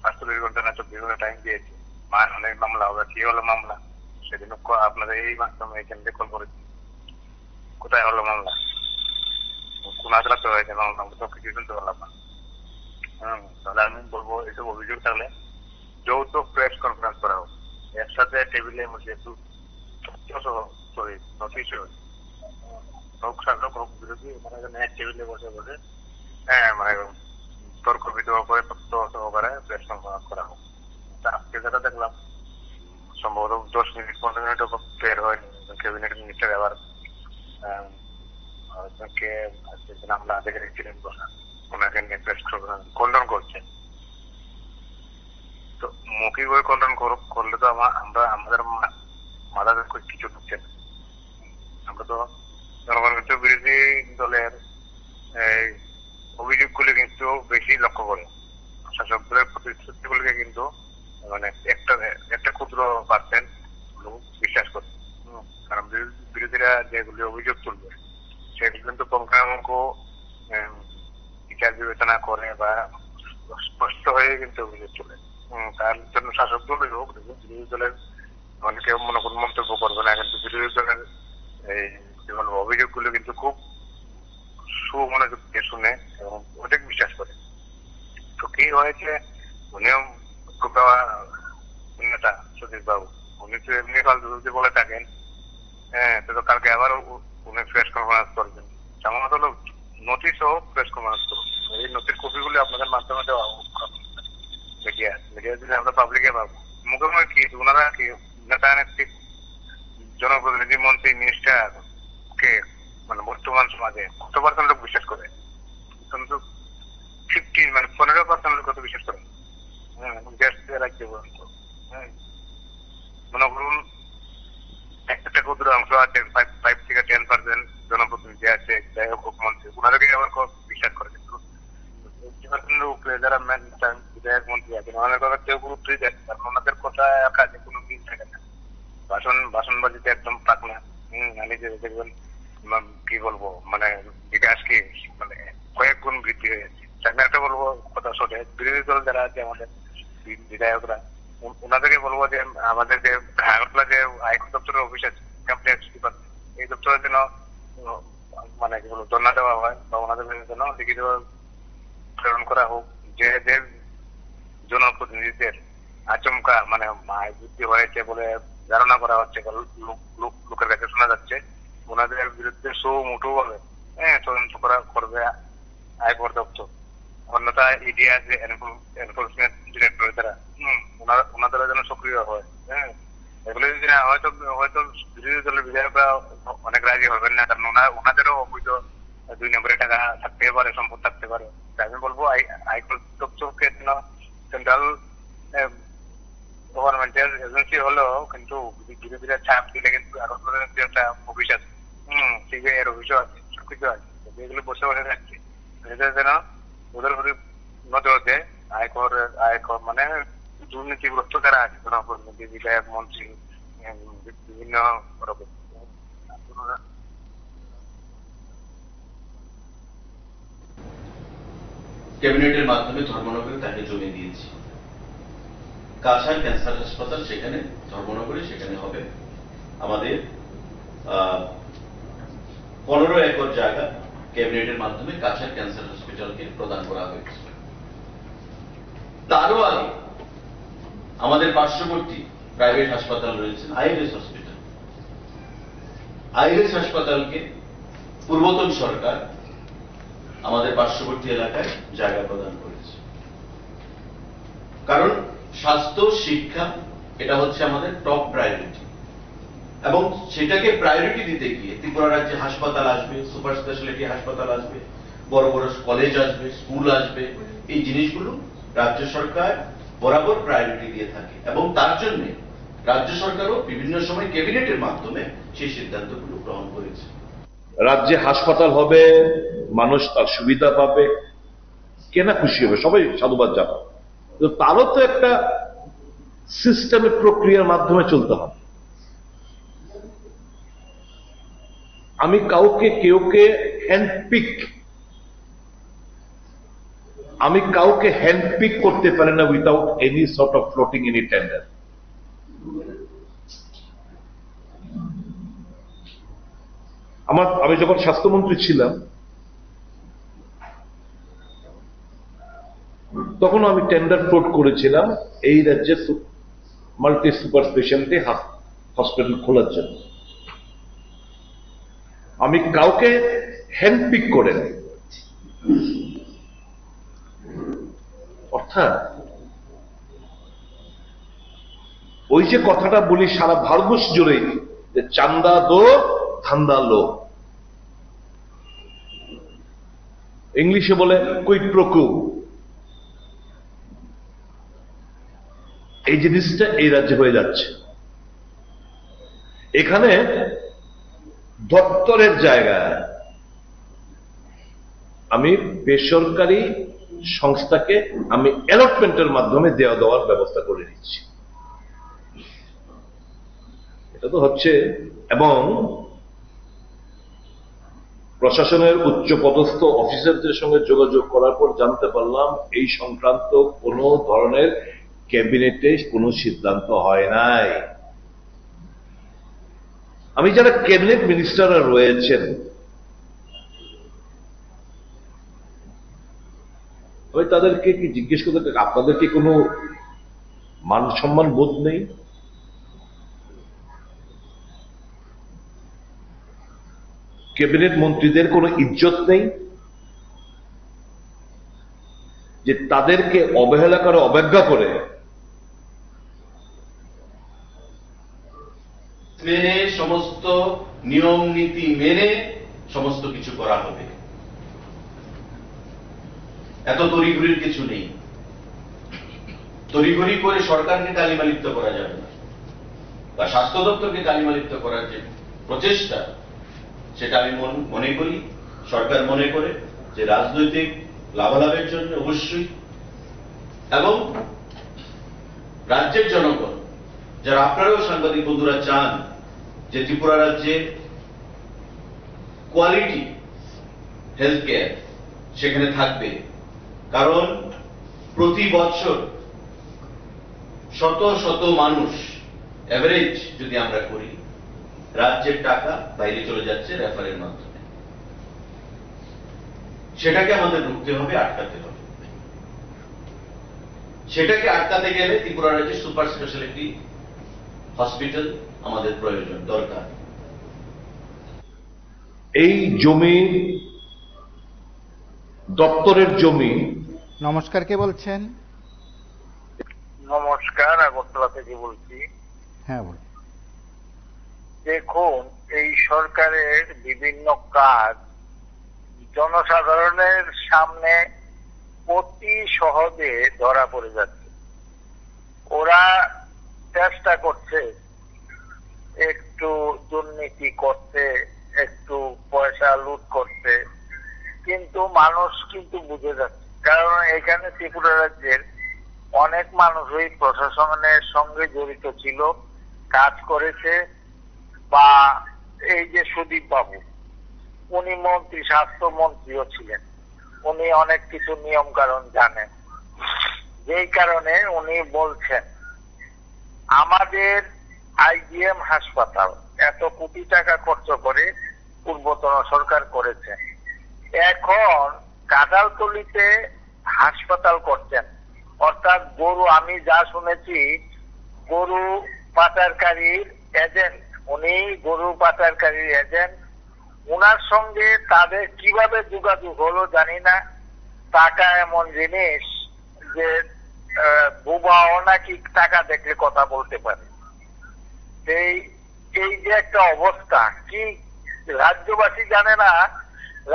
[SPEAKER 6] 48 ঘন্টা না 24 ঘন্টা টাইম দিয়েছে, অনেক মামলা হবে। কি হলো মামলা? সেদিন আপনাদের এই মাধ্যমে এখানে কল করেছি, কোথায় হলো মামলা, কোন আদালতে হয়েছে মামলা, আমরা তো কিছু শুনতে পারলাম না। তাহলে আমি বলবো এসব অভিযোগ থাকলে যৌথ প্রেস কনফারেন্স করা হোক, একসাথে টেবিলে বসে একটু বিরোধী মানে এক টেবিলে বসে বসে মানে তর্ক বিতর্ক করে তথ্য সহকারে প্রেস কনফারেন্স করা হোক। আজকে যেটা দেখলাম সম্ভবত 10 মিনিট 15 মিনিট বের হয়নি, ক্যাবিনেট মিনিস্টার আবার আমরা দেখে রেখেছিলেন ওনাকে নিয়ে প্রেস খণ্ডন করছেন। তো মৌখিকভাবে খণ্ডন করলে তো আমাদের মাথাতে কিছু ঢুকছে না। আমরা তো জনগণের বিরোধী দলের অভিযোগগুলি কিন্তু বেশি লক্ষ্য করে, শাসক দলের প্রতিশ্রুতিগুলিকে কিন্তু মানে একটা ক্ষুদ্র পার্সেন্ট লোক বিশ্বাস করে। কারণ বিরোধীরা যেগুলি অভিযোগ তুলবে সেগুলো কিন্তু পুঙ্খানুপুঙ্খ বিচার বিবেচনা করে বা স্পষ্ট হয়ে কিন্তু অভিযোগ তুলে। তার জন্য শাসক দলই হোক বিরোধী দলের অনেকে মন্তব্য করবে না, কিন্তু বিরোধী দলের এই অভিযোগগুলো কিন্তু খুব সুমনোযোগ দিয়ে শুনে এবং অনেক বিশ্বাস করে। তো কি হয়েছে, উনিও নেতা সুদীপ বাবু উনি তো এমনি ফালতু যদি বলে থাকেন, তো কালকে আবার উনি প্রেস কনফারেন্স করবেন। যেমন হলো নোটিশ হোক, প্রেস কনফারেন্স করুন, এই নোটিশ কপিগুলি আপনাদের মাধ্যমে দেওয়া হোক মিডিয়া দিলে আমরা পাবলিকে পাবো। মুখে মুখে কি ওনারা কি নেতা নেত্রী জনপ্রতিনিধি মন্ত্রী মিনিস্টার কে মানে বর্তমান সমাজে কত পার্সেন্ট লোক বিশ্বাস করে? কিন্তু 15% লোক কত বিশ্বাস করে? রাজ্যে মনে করুন একটা ক্ষুদ্র অংশ আছে 5 থেকে 10% জনপ্রতিনিধি আছে, যাই হোক মন্ত্রী, ওনাদেরকে আবার বিশ্বাস করে। কিন্তু 80% উপরে যারা বিধায়ক মন্ত্রী আছেন ওনাদের কথা কেউ গুরুত্বই দেয়, কারণ ওনাদের কথা কাজে কোনো মিল থাকে না। বাসনবাজিতে একদম পাক না। আমি যে দেখবেন কি বলবো মানে বিকাশ কি মানে কয়েক গুণ বৃদ্ধি হয়ে যাচ্ছে। আমি একটা বলবো কথা শোনে, বিরোধী দল যারা আছে আমাদের বিধায়করা ওনাদেরকে বলবো যে আমাদের যে আগরতলা যে আয়কর দপ্তরের অফিস আছে এই দপ্তরের জন্য মানে কি বলবো ধর্ণা দেওয়া হয় বা ওনাদের জন্য লিখিত প্রেরণ করা হোক যে যে জনপ্রতিনিধিদের আচমকা মানে আয় বৃদ্ধি হয়েছে বলে ধারণা করা হচ্ছে, লোকের কাছে শোনা যাচ্ছে, ওনাদের বিরুদ্ধে মুঠো ভাবে তদন্ত করা করবে আয়কর দপ্তর। অন্যথা ইডি আছে এনফোর্সমেন্ট ডিরেক্টর তারা ওনাদের যেন সক্রিয় হয়। এগুলো যদি না হয়তো বিরোধী দলের বিধায়করা অনেক রাজি হবেন না, কারণ ওনাদেরও অবৈধ 2 নম্বরের টাকা থাকতে পারে, সম্পদ থাকতে পারে। আমি বলবো আয়কর দপ্তরকে যেন সেন্ট্রাল গভর্নমেন্টের এজেন্সি হলেও কিন্তু বিরোধীরা চাপ দিলে কিন্তু আগরতলার একটা অফিস আছে, সিবিআই এর অফিসও আছে, সবকিছু আছে, এগুলো বসে বসে থাকছে।
[SPEAKER 5] এটা যেন ওদের উপরে নজর দেয়, আয়কর মানে দুর্নীতিগ্রস্ত যারা আছে জনপ্রতিনিধি, বিধায়ক, মন্ত্রী, বিভিন্ন
[SPEAKER 3] ক্যাবিনেটের মাধ্যমে ধর্মনগরে তাকে জমি দিয়েছি। কাছাড় ক্যান্সার হাসপাতাল সেখানে ধর্মনগরে সেখানে হবে। আমাদের 15 একর জায়গা ক্যাবিনেটের মাধ্যমে কাছাড় ক্যান্সার হসপিটালকে প্রদান করা হয়েছে। তারও আগে আমাদের পার্শ্ববর্তী প্রাইভেট হাসপাতাল রয়েছে আইএলএস হসপিটাল। আইএলএস হাসপাতালকে পূর্বতন সরকার আমাদের পার্শ্ববর্তী এলাকায় জায়গা প্রদান করেছে। কারণ স্বাস্থ্য শিক্ষা এটা হচ্ছে আমাদের টপ প্রায়োরিটি, এবং সেটাকে প্রায়োরিটি দিতে গিয়ে ত্রিপুরা রাজ্যে হাসপাতাল আসবে, সুপার স্পেশালিটি হাসপাতাল আসবে, বড় বড় কলেজ আসবে, স্কুল আসবে, এই জিনিসগুলো রাজ্য সরকার বরাবর প্রায়োরিটি দিয়ে থাকে, এবং তার জন্য রাজ্য সরকারও বিভিন্ন সময় ক্যাবিনেটের মাধ্যমে সেই সিদ্ধান্তগুলো গ্রহণ করেছে।
[SPEAKER 2] রাজ্যে হাসপাতাল হবে, মানুষ তার সুবিধা পাবে, কেনা খুশি হবে, সবাই সাধুবাদ জানাবে। তো তারও তো একটা সিস্টেমের প্রক্রিয়ার মাধ্যমে চলতে হবে। আমি কাউকে হ্যান্ডপিক করতে পারি না without any sort of floating any tender. আমি যখন স্বাস্থ্যমন্ত্রী ছিলাম তখন আমি টেন্ডার ফ্লোট করেছিলাম এই রাজ্যে মাল্টি সুপার স্পেশালিটি হসপিটাল খোলার জন্য। আমি কাউকে হ্যান্ডপিক করে নাই। অর্থাৎ ওই যে কথাটা বলি সারা ভারতবর্ষ জুড়ে, যে চান্দা দো ধান্দা লো, ইংলিশে বলে কুইড প্রো কো, এই জিনিসটা এই রাজ্যে হয়ে যাচ্ছে। এখানে দপ্তরের জায়গায় আমি বেসরকারি সংস্থাকে আমি অ্যালটমেন্টের মাধ্যমে দেওয়ার ব্যবস্থা করে দিচ্ছি। এটা তো হচ্ছে, এবং প্রশাসনের উচ্চ পদস্থ অফিসারদের সঙ্গে যোগাযোগ করার পর জানতে পারলাম এই সংক্রান্ত কোনো ধরনের ক্যাবিনেটে কোনো সিদ্ধান্ত হয় নাই। আমি যারা ক্যাবিনেট মিনিস্টাররা রয়েছেন, আমি তাদেরকে কি জিজ্ঞেস করতে, আপনাদের কি কোনো মান সম্মান বোধ নেই? ক্যাবিনেট মন্ত্রীদের কোনো ইজ্জত নেই যে তাদেরকে অবহেলা করে, অবজ্ঞা করে
[SPEAKER 3] মেনে সমস্ত নিয়ম নীতি মেনে সমস্ত কিছু করা হবে? এত তড়িঘড়ির কিছু নেই। তড়িঘড়ি করে সরকারকে কালিমালিপ্ত করা যাবে না, বা স্বাস্থ্য দপ্তরকে কালিমালিপ্ত করার যে প্রচেষ্টা, সেটা আমি মনে করি সরকার মনে করে যে রাজনৈতিক লাভালাভের জন্য অবশ্যই, এবং রাজ্যের জনগণ যারা, আপনারাও সাংবাদিক বন্ধুরা চান যে ত্রিপুরা রাজ্যে কোয়ালিটি হেলথ কেয়ার সেখানে থাকবে, কারণ প্রতি বছর শত শত মানুষ, এভারেজ যদি আমরা করি, রাজ্যের টাকা বাইরে চলে যাচ্ছে রেফারের মাধ্যমে। সেটাকে আমাদের রুখতে হবে, আটকাতে হবে। সেটাকে আটকাতে গেলে ত্রিপুরা রাজ্যের সুপার স্পেশালিটি হসপিটাল আমাদের প্রয়োজন, দরকার।
[SPEAKER 2] এই জমি দপ্তরের জমি।
[SPEAKER 1] নমস্কার, কে বলছেন?
[SPEAKER 5] নমস্কার, আগরতলা থেকে বলছি।
[SPEAKER 1] হ্যাঁ বলুন।
[SPEAKER 5] দেখুন, এই সরকারের বিভিন্ন কাজ জনসাধারণের সামনে অতি সহজে ধরা পড়ে যাচ্ছে। ওরা চেষ্টা করছে একটু দুর্নীতি করতে, একটু পয়সা লুট করতে, কিন্তু মানুষ কিন্তু বুঝে যাচ্ছে, কারণ এখানে ত্রিপুরা রাজ্যের অনেক মানুষই প্রশাসনের সঙ্গে জড়িত ছিল, কাজ করেছে। বা এই যে সুদীপ বাবু, উনি মন্ত্রী, স্বাস্থ্যমন্ত্রীও ছিলেন, উনি অনেক কিছু নিয়ম কারণ জানেন, যেই কারণে উনি বলছেন আমাদের আইজিএম হাসপাতাল এত কোটি টাকা খরচ করে পূর্বতন সরকার করেছে, এখন কাঁঠালতলিতে হাসপাতাল করছেন, অর্থাৎ গরু, আমি যা শুনেছি গরু পাচারকারীর এজেন্ট, উনি গরু পাচারকারীর এজেন্ট, উনার সঙ্গে তাদের কিভাবে যোগাযোগ হলো জানি না। টাকা এমন জিনিস যে বুবাও নাকি টাকা দেখলে কথা বলতে পারে। এই এই যে একটা অবস্থা, কি রাজ্যবাসী জানে না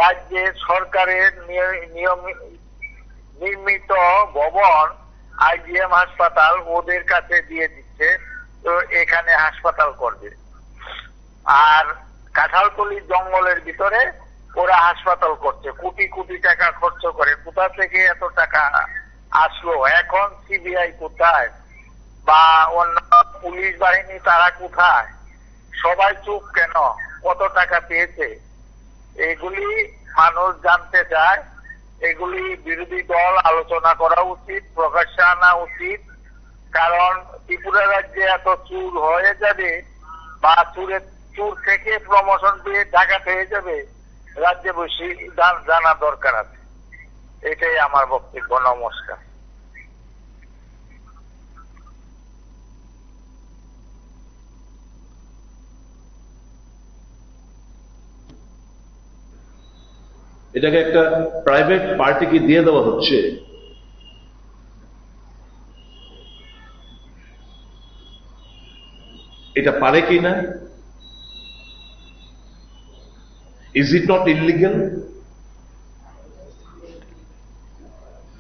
[SPEAKER 5] রাজ্যে সরকারের নিয়ম নির্মিত ভবন আইজিএম হাসপাতাল ওদের কাছে দিয়ে দিচ্ছে, তো এখানে হাসপাতাল করবে। আর কাঁঠালতলি জঙ্গলের ভিতরে ওরা হাসপাতাল করছে, কোটি কোটি টাকা খরচ করে। কোথা থেকে এত টাকা আসলো? এখন সিবিআই কোথায় বা অন্য পুলিশ বাহিনী তারা কোথায়? সবাই চুপ কেন? কত টাকা পেয়েছে? এগুলি মানুষ জানতে চায়, এগুলি বিরোধী দল আলোচনা করা উচিত, প্রকাশ্যে আনা উচিত। কারণ ত্রিপুরা রাজ্যে এত চুর হয়ে যাবে বা চুর থেকে প্রমোশন পেয়ে ডাকাত হয়ে যাবে, রাজ্যে বসে জানা দরকার আছে। এটাই আমার বক্তব্য। নমস্কার।
[SPEAKER 2] এটাকে একটা প্রাইভেট পার্টিকে দিয়ে দেওয়া হচ্ছে। এটা পারে কি না? Is it not illegal?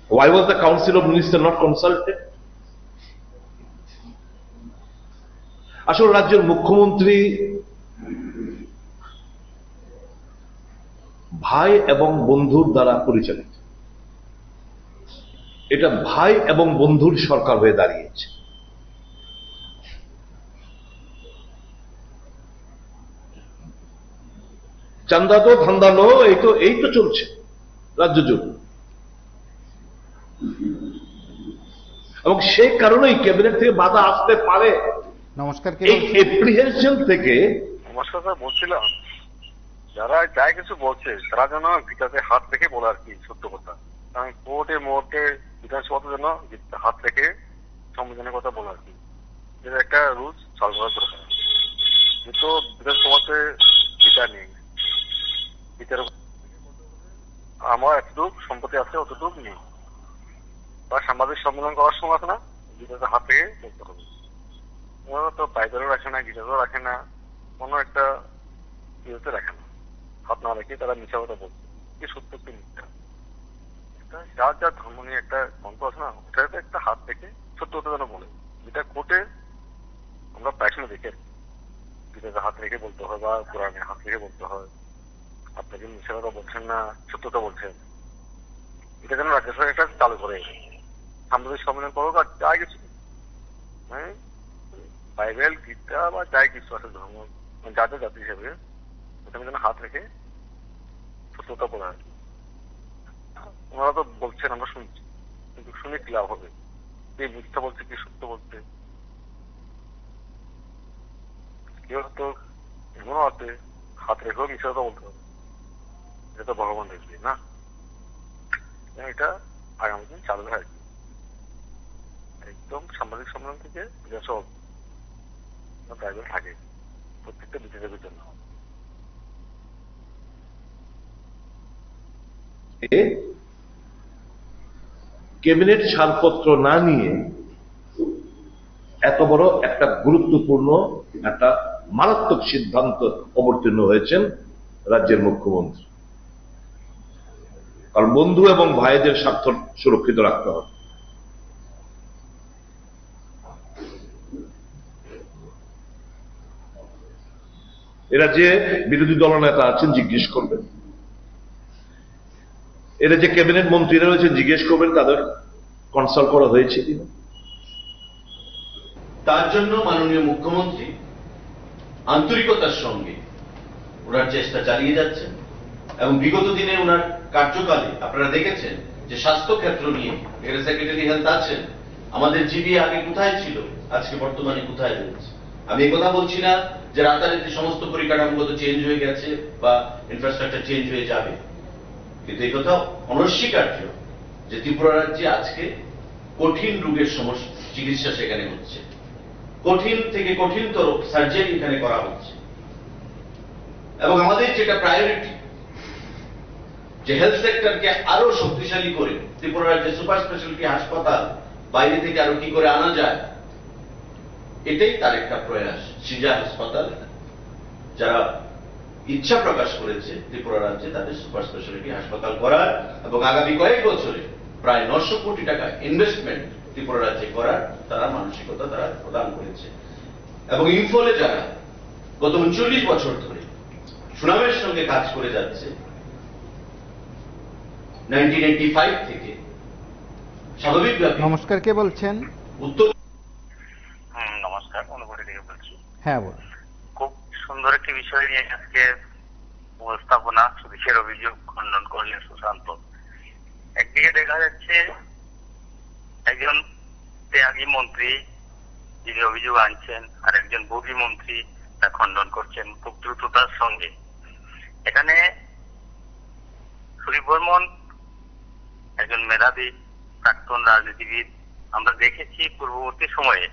[SPEAKER 2] Why was the Council of Ministers not consulted? আসলে রাজ্যের মুখ্যমন্ত্রী ভাই এবং বন্ধুর দ্বারা পরিচালিত। এটা ভাই এবং বন্ধুর সরকার হয়ে দাঁড়িয়েছে। চান্দা তো ধান্দা লো, এই তো চলছে রাজ্য জুড়ে। এবং সেই কারণেই ক্যাবিনেট থেকে বাধা আসতে পারে।
[SPEAKER 1] নমস্কার।
[SPEAKER 2] এই এপ্রিহেনশন থেকে।
[SPEAKER 7] নমস্কার স্যার, বলছিলাম যারা যাই কিছু বলছে তারা যেন গীতাতে হাত রেখে বলে আর কি সত্য কথা। কারণ কোর্টে মোটে বিধানসভাতে যেন হাত রেখে সংবিধানের কথা বলে আর কি, যেটা একটা রুলস চালু করার দরকার। কিন্তু বিধানসভাতে গীতা নেই, গীতার আমার এতটুকু সম্পত্তি আছে অতটুকু নেই। বা সাংবাদিক সম্মেলন করার সময় আছে না, গীতাতে হাত রেখে বলতে হবে। ওরা তো বাইবেলও রাখে না, গীতাতেও রাখে না, কোনো একটা ইয়েতে রাখে না। হাত না রেখে তারা মিথ্যা কথা বলছে, কি সত্য কি মিথ্যা। যার যার ধর্ম নিয়ে একটা গ্রন্থ আছে না, ওটাতে একটা হাত রেখে সত্য কথা যেন বলে। যেটা কোর্টে আমরা প্রায় সময় দেখি আর কি, গীতাতে হাত রেখে বলতে হয় বা কোরআনে হাত রেখে বলতে হয়। আপনাকে মিথ্যা কথা বলছেন না, সত্যতা বলছেন। এটা যেন রাজ্য সরকার একটা চালু করে, সাংবাদিক সম্মেলন করুক আর যাই কিছু, মানে বাইবেল গীতা বা যাই কিছু আছে ধর্ম যাদের জাতি হিসেবে, ওখানে যেন হাত রেখে সত্যতা বলা হয়। ওনারা তো বলছেন, আমরা শুনছি, কিন্তু শুনে কি লাভ হবে? কে মিথ্যা বলছে, কি সত্য বলছে? কেউ তো এমনও আছে হাত রেখেও মিথ্যা কথা বলতে হবে। এটা তো ভগবান দেখবে না। এটা আগামী দিন চালু হয় একদম সাংবাদিক সম্মেলন থেকে যেসব বাইবেল থাকে প্রত্যেকটা বিদ্যালয়ের জন্য।
[SPEAKER 2] ক্যাবিনেট ছাড়পত্র না নিয়ে এত বড় একটা গুরুত্বপূর্ণ একটা মারাত্মক সিদ্ধান্ত অবতীর্ণ হয়েছেন রাজ্যের মুখ্যমন্ত্রী। কারণ বন্ধু এবং ভাইদের স্বার্থ সুরক্ষিত রাখতে হবে। এরা যে বিরোধী দলনেতা আছেন জিজ্ঞেস করবেন এরা যে ক্যাবিনেট মন্ত্রীরা রয়েছে জিজ্ঞেস করবেন তাদের কনসাল্ট করা হয়েছে কিনা।
[SPEAKER 3] তার জন্য মাননীয় মুখ্যমন্ত্রী আন্তরিকতার সঙ্গে ওনার চেষ্টা চালিয়ে যাচ্ছেন এবং বিগত দিনে ওনার কার্যকালে আপনারা দেখেছেন যে স্বাস্থ্য ক্ষেত্র নিয়ে এখানে সেক্রেটারি হেলথ আছেন, আমাদের জিবি আগে কোথায় ছিল, আজকে বর্তমানে কোথায় রয়েছে। আমি এই কথা বলছি না যে রাতারাতি সমস্ত পরিকাঠামোগত চেঞ্জ হয়ে গেছে বা ইনফ্রাস্ট্রাকচার চেঞ্জ হয়ে যাবে, কিন্তু এই কথা অনস্বীকার্য যে ত্রিপুরা রাজ্যে আজকে কঠিন রোগের সমস্যা চিকিৎসা সেখানে হচ্ছে, কঠিন থেকে কঠিনতর সার্জারি এখানে করা হচ্ছে। এবং আমাদের যেটা প্রায়োরিটি যে হেলথ সেক্টরকে আরো শক্তিশালী করে ত্রিপুরা রাজ্যে সুপার স্পেশালিটি হাসপাতাল বাইরে থেকে আরো কি করে আনা যায়, এটাই তার একটা প্রয়াস। সিজা হাসপাতাল যারা ইচ্ছা প্রকাশ করেছে ত্রিপুরা রাজ্যে তাদের সুপার স্পেশালিটি হাসপাতাল করার এবং আগামী কয়েক বছরে প্রায় 900 কোটি টাকা ইনভেস্টমেন্ট ত্রিপুরা রাজ্যে করার তারা মানসিকতা তারা প্রদান করেছে। এবং ইম্ফলে যারা গত 39 বছর ধরে সুনামের সঙ্গে কাজ করে যাচ্ছে 1985 থেকে স্বাভাবিকভাবে।
[SPEAKER 1] নমস্কার, কে বলছেন?
[SPEAKER 3] উত্তর
[SPEAKER 4] নমস্কার, অনুভূতি থেকে বলছি।
[SPEAKER 1] হ্যাঁ বলুন।
[SPEAKER 4] খুব সুন্দর একটি বিষয় নিয়ে আজকে উপস্থাপনা, সুদেশের অভিযোগ খণ্ডন করলেন সুশান্ত। একদিকে দেখা যাচ্ছে একজন ত্যাগী মন্ত্রী যিনি অভিযোগ আনছেন আর একজন বগি মন্ত্রী তা খণ্ডন করছেন খুব দ্রুততার সঙ্গে। এখানে সুদীপ বর্মন একজন মেধাবী প্রাক্তন রাজনীতিবিদ। আমরা দেখেছি পূর্ববর্তী সময়ে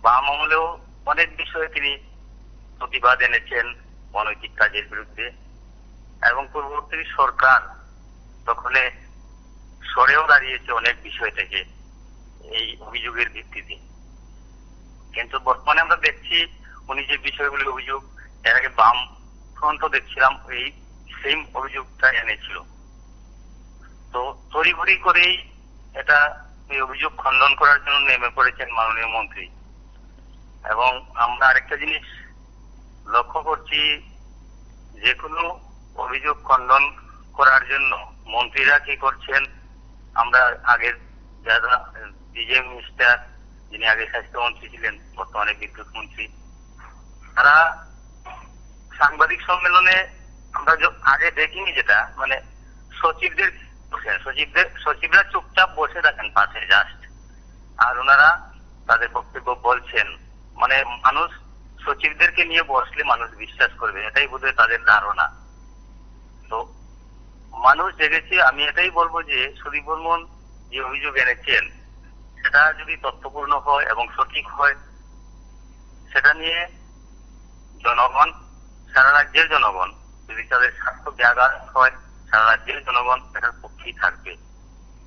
[SPEAKER 4] বাম আমলেও অনেক বিষয়ে তিনি প্রতিবাদ এনেছেন অনৈতিক কাজের বিরুদ্ধে, এবং পূর্ববর্তী সরকার তখনে সরেও দাঁড়িয়েছে অনেক বিষয় থেকে এই অভিযোগের ভিত্তিতে। কিন্তু বর্তমানে আমরা দেখছি উনি যে বিষয়গুলি অভিযোগ, এর আগে বাম ফ্রন্ট দেখছিলাম এই সেম অভিযোগটা এনেছিল। তো তড়িঘড়ি করেই এটা এই অভিযোগ খণ্ডন করার জন্য নেমে পড়েছেন মাননীয় মন্ত্রী। এবং আমরা আরেকটা জিনিস লক্ষ্য করছি, যে কোনো অভিযোগ খণ্ডন করার জন্য মন্ত্রীরা কি করছেন, আমরা আগের যারা ডিজে মিনিস্টার যিনি আগে স্বাস্থ্যমন্ত্রী ছিলেন বর্তমানে বিদ্যুৎ মন্ত্রী, তারা সাংবাদিক সম্মেলনে আমরা আগে দেখিনি যেটা, মানে সচিবরা চুপচাপ বসে থাকেন পাশে জাস্ট, আর ওনারা তাদের বক্তব্য বলছেন। মানে মানুষ সচিবদেরকে নিয়ে বসলে মানুষ বিশ্বাস করবে, এটাই বোধহয় তাদের ধারণা। তো মানুষ জেগেছে। আমি এটাই বলবো যে সুদীপ বর্মন যে অভিযোগ এনেছেন সেটা যদি তথ্যপূর্ণ হয় এবং সঠিক হয়, সেটা নিয়ে জনগণ, সারা রাজ্যের জনগণ, যদি তাদের স্বাস্থ্য ব্যাঘাত হয় সারা রাজ্যের জনগণ এটার পক্ষেই থাকবে।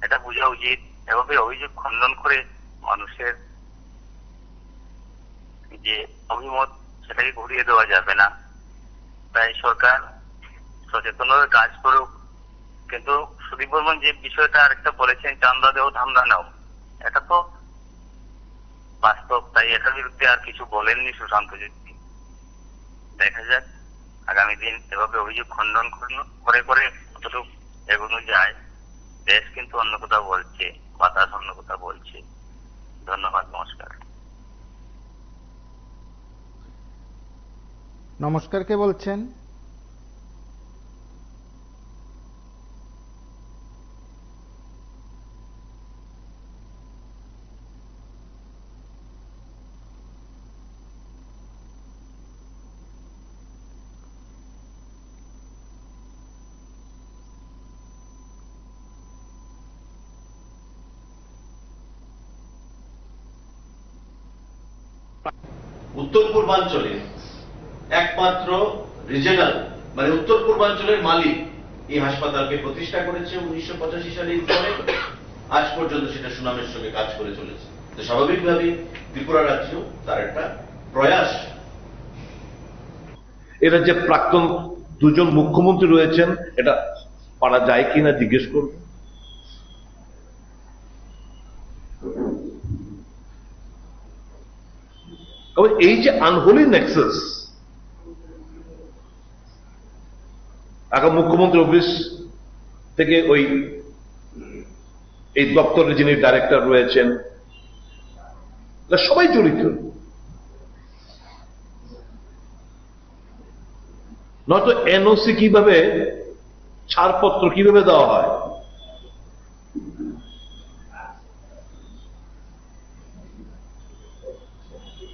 [SPEAKER 4] এটা বোঝা উচিত। এভাবে অভিযোগ খণ্ডন করে মানুষের যে অভিমত সেটাকে ঘুরিয়ে দেওয়া যাবে না। তাই সরকার সচেতনভাবে কাজ করুক। কিন্তু সুদীপ বর্মন যে বিষয়টা আরেকটা বলেছেন, চান্দা দেও ধান্দা নাও, এটা তো বাস্তব। তাই এটার বিরুদ্ধে আর কিছু বলেননি সুশান্ত জ্যোতি। দেখা যাক আগামী দিন এভাবে অভিযোগ খণ্ডন করে করে কতটুকু এগোনো যায়। দেশ কিন্তু অন্য কথা বলছে, বাতাস অন্য কথা বলছে। ধন্যবাদ, নমস্কার।
[SPEAKER 1] নমস্কার, কে বলছেন?
[SPEAKER 3] উত্তর পূর্বাঞ্চলে একমাত্র রিজনাল মানে উত্তর পূর্বাঞ্চলের মালিক এই হাসপাতালকে প্রতিষ্ঠা করেছে 1985 সালে পরে আজ পর্যন্ত সেটা সুনামের সঙ্গে কাজ করে চলেছে। তো স্বাভাবিকভাবেই ত্রিপুরা রাজ্য তার একটা প্রয়াস।
[SPEAKER 2] এরা যে প্রাক্তন দুজন মুখ্যমন্ত্রী রয়েছেন, এটা পারা যায় কিনা জিজ্ঞেস করব। এই যে আনহোলি নেক্সাস, আগামী মুখ্যমন্ত্রী অফিস থেকে এই দপ্তরের যিনি ডাইরেক্টর রয়েছেন, সবাই জড়িত। নয়তো এনওসি কিভাবে, ছাড়পত্র কিভাবে দেওয়া হয়?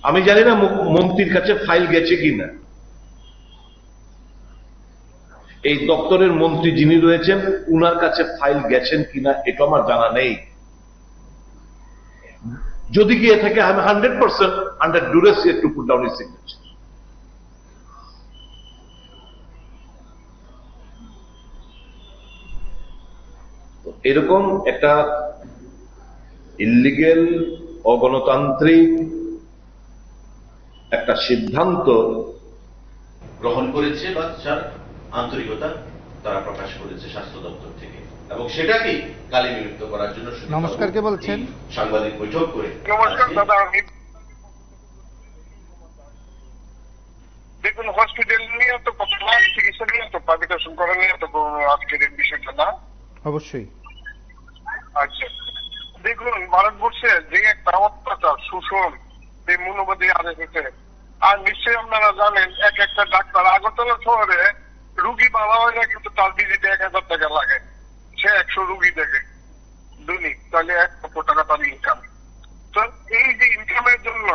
[SPEAKER 2] আমি জানি না মন্ত্রীর কাছে ফাইল গেছে কিনা। এই দপ্তরের মন্ত্রী যিনি রয়েছেন উনার কাছে ফাইল গেছেন কিনা এটা আমার জানা নেই। যদি গিয়ে থাকে আমি 100% under duress to put down his signature. এরকম একটা ইলিগেল, অগণতান্ত্রিক একটা সিদ্ধান্ত
[SPEAKER 3] গ্রহণ করেছে বা যার আন্তরিকতা তারা প্রকাশ করেছে স্বাস্থ্য দপ্তর থেকে, এবং সেটাকেই কালিমুক্ত করার জন্য
[SPEAKER 1] নমস্কার, কে বলছেন?
[SPEAKER 3] সাংবাদিক বৈঠক করে।
[SPEAKER 5] নমস্কার দাদা, আমি দেখুন হসপিটাল নিয়ে তো কথা না, চিকিৎসা নিয়ে তো প্রাইভেটাইজেশন করা নিয়ে তো আজকের এই বিষয়টা না।
[SPEAKER 1] অবশ্যই।
[SPEAKER 5] আচ্ছা দেখুন, ভারতবর্ষে যে একটা অত্যাচার, শোষণ, এই মনোবাদী আদেশ হয়েছে, আর নিশ্চয়ই আপনারা জানেন এক একটা ডাক্তার আগরতলা শহরে রুগী ভালো হয় না, কিন্তু তার ভিজিটে 1000 টাকা লাগে। সে 100 রুগী দেখে দৈনিক, তাহলে 1 লক্ষ টাকা তার ইনকাম। তো এই যে ইনকামের জন্য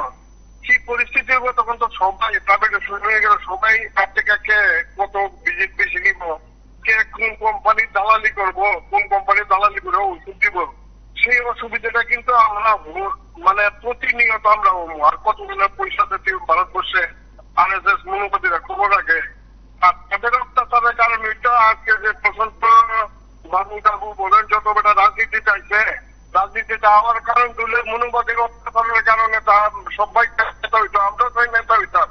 [SPEAKER 5] কি পরিস্থিতি হবে, তখন তো সবাই প্রাইভেট শুরু হয়ে গেল, সবাই তার থেকে কে কত ভিজিট বেশি নিব, কে কোন কোম্পানির দালালি করব, কোন কোম্পানির দালালি করে ওষুধ দিব, সেই অসুবিধাটা কিন্তু আমরা মানে প্রতিনিয়ত আমরা আর কতজনের পয়সা দিতে ভারতবর্ষে আরএসএস মনোবাদীরা খবর রাখে। আর তাদের অত্যাচারের কারণে আজকে যে প্রশান্ত বাবু টাবু বলেন, যত বেটা রাজনীতি চাইছে, রাজনীতিটা হওয়ার কারণ তুলে মনোবাদীর অত্যাচারের কারণে তার সবাই নেতা হইতো, আমরা তাই নেতা হইতাম।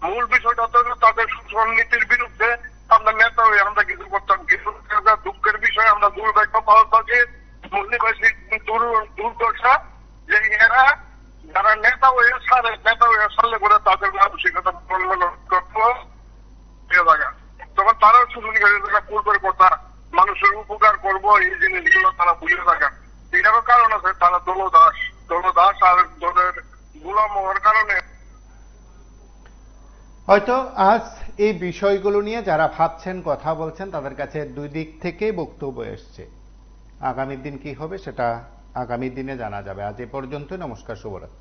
[SPEAKER 5] মূল বিষয়টা তো তাদের শোষণ নীতির বিরুদ্ধে আমরা নেতা হয়ে আমরা কিছু করতাম। কিন্তু দুঃখের বিষয়, আমরা দুর্ভাগ্য ভারতবাসীর মূল্যবাসীর দুর্দশা যে এরা যারা নেতা হয়ে সারলে করে তাদের মানসিকতা তখন তারাও শুধু পূর্বের কথা, মানুষের উপকার করব, এই জিনিসগুলো তারা ভুলে থাকেন। এটারও কারণ আছে, তারা দলদাস আর দলের গোলাম হওয়ার কারণে।
[SPEAKER 1] হয়তো আজ এই বিষয়গুলো নিয়ে যারা ভাবছেন, কথা বলছেন, তাদের কাছে দুই দিক থেকেই বক্তব্য এসছে। আগামী দিন কি হবে সেটা আগামী দিনে জানা যাবে। আজ এ পর্যন্ত। নমস্কার, শুভরাত্রি।